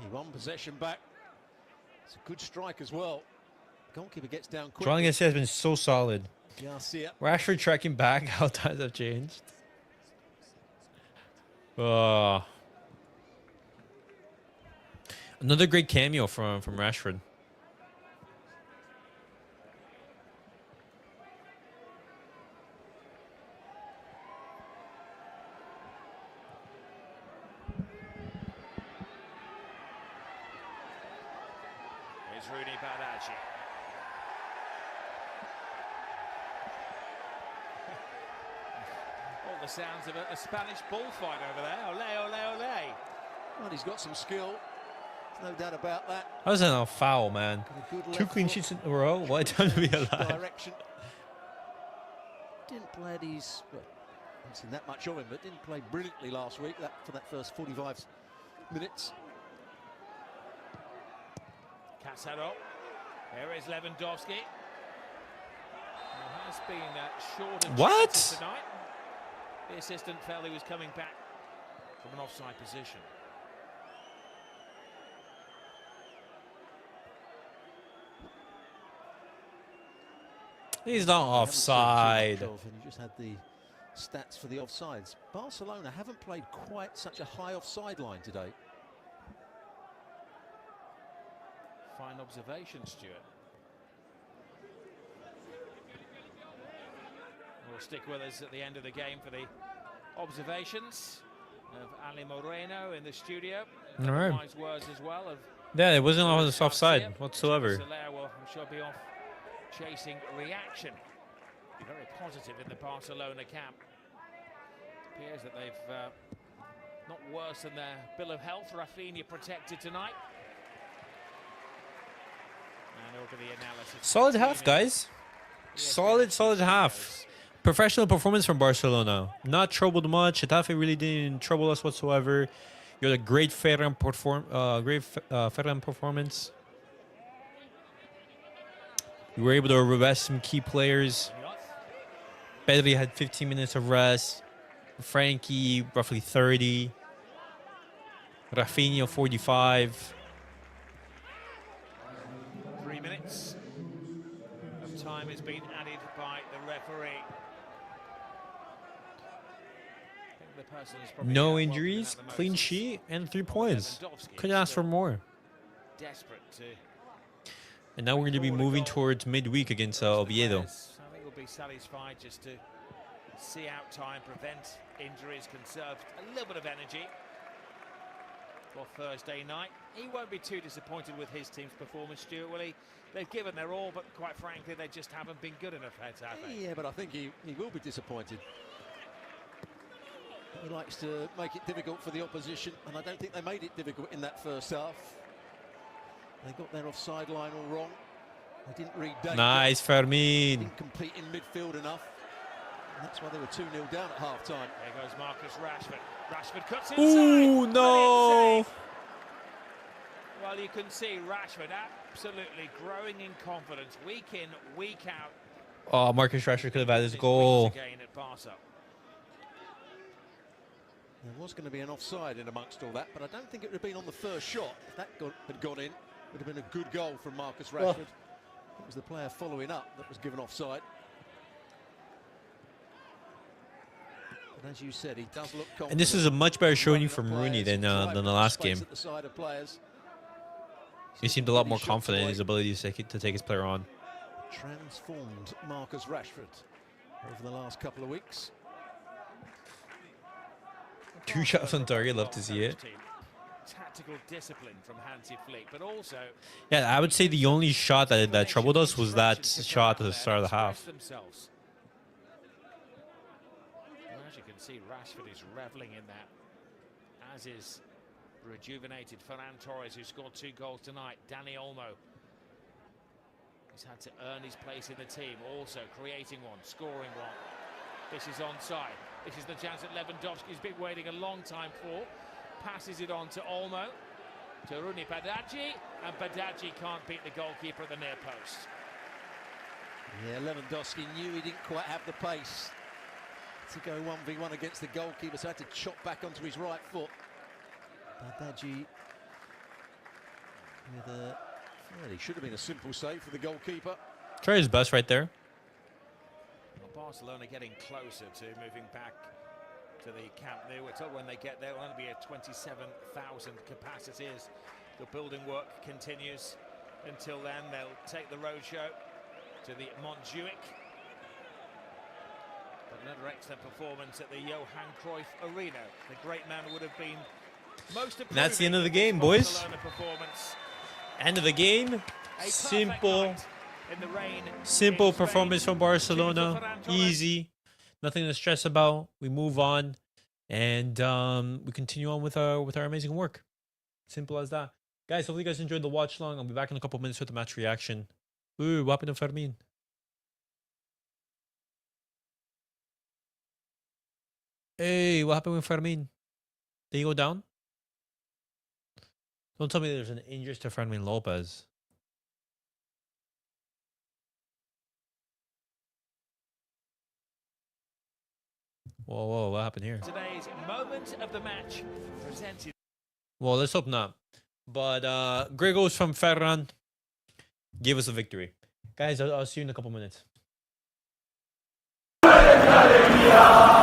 He won possession back. It's a good strike as well. Goalkeeper gets down quickly. Joan Garcia has been so solid. Garcia. Rashford tracking back. How times have changed. Another great cameo from Rashford. Here's Rooney Badaji. All the sounds of a Spanish bullfight over there. Ole, ole, ole. Well, he's got some skill. There's no doubt about that. That was a foul, man. Got a good 2 left clean foot. sheets in a row. What time to be alive? Direction. Didn't play at his, well, I haven't seen that much of him, but didn't play brilliantly last week for that first 45 minutes. Casado. There is Lewandowski. There has been short of What? chances tonight. The assistant felt he was coming back from an offside position. He's not offside. And you just had the stats for the offsides. Barcelona haven't played quite such a high offside line today. Fine observation, Stuart. We'll stick with us at the end of the game for the observations of Ali Moreno in the studio. All right. Wise words as well of Yeah, it wasn't on the Garcia. offside whatsoever. Soler will, I'm sure, be off chasing reaction. Very positive in the Barcelona camp. It appears that they've not worse than their bill of health. Raphinha protected tonight. And over the analysis. Solid half, guys. Solid half. Professional performance from Barcelona. Not troubled much. Getafe really didn't trouble us whatsoever. You had a great Ferran performance. We were able to rest some key players. Pedri had 15 minutes of rest. Frenkie, roughly 30. Raphinha, 45. 3 minutes of time has been added by the referee. I think the person is probably No welcome injuries, at the clean most. sheet, and 3 points. Lewandowski Couldn't ask for still more. desperate to And now we're going to be moving towards midweek against Oviedo. I think we'll be satisfied just to see out time, prevent injuries, conserve a little bit of energy for Thursday night. He won't be too disappointed with his team's performance, Stuart, will he? They've given their all, but quite frankly, they just haven't been good enough, Getafe. Yeah, but I think he will be disappointed. He likes to make it difficult for the opposition, and I don't think they made it difficult in that first half. They got their offside line all wrong. They didn't read danger. Nice, Fermin. Didn't compete in midfield enough. And that's why they were 2-0 down at half-time. There goes Marcus Rashford. Rashford cuts inside. Ooh, no. Well, you can see Rashford absolutely growing in confidence, week in, week out. Oh, Marcus Rashford could have had his This goal. week again at Barça. There was going to be an offside in amongst all that, but I don't think it would have been on the first shot. If that had gone in, it would have been a good goal from Marcus Rashford. It was the player following up that was given offside. But as you said, he does look confident. And this is a much better showing Running from at Rooney players, than the driving last space game. at the side of players. He seemed a lot Pretty more shots confident in away. his ability to take his player on. Transformed Marcus Rashford over the last couple of weeks. 2 shots on target, love to see it. Tactical discipline from Hansi Flick, but also Yeah, I would say the only shot that troubled us was that shot at the start of the half. Themselves. Well, as you can see, Rashford is reveling in that, as is rejuvenated Ferran Torres, who scored 2 goals tonight. Dani Olmo, he's had to earn his place in the team, also creating one, scoring one. This is onside. This is the chance that Lewandowski's been waiting a long time for. Passes it on to Olmo, to Rooney Badaji, and Badaji can't beat the goalkeeper at the near post. Yeah, Lewandowski knew he didn't quite have the pace to go 1v1 against the goalkeeper, so had to chop back onto his right foot. Badaji with a fairly should have been a simple save for the goalkeeper. Try his best right there. Well, Barcelona getting closer to moving back to the Camp Nou. We're told when they get there, it'll only be at 27,000 capacity as the building work continues. Until then, they'll take the roadshow to the Montjuic. But another excellent performance at the Johan Cruyff Arena. The great man would have been most approving. That's the end of the game, boys. Barcelona performance. End of the game. A perfect Simple. night in the rain Simple in Spain. performance from Barcelona. Ferran Torres. Easy. Nothing to stress about. We move on. And we continue on with our amazing work. Simple as that. Guys, hopefully you guys enjoyed the watch long. I'll be back in a couple minutes with the match reaction. Ooh, what happened to Fermin? Hey, what happened with Fermin? Did he go down? Don't tell me there's an injury to Fermin Lopez. Whoa, what happened here? Today's moment of the match presented. Well, let's hope not. But great goals from Ferran. Give us a victory. Guys, I'll see you in a couple minutes. Wow.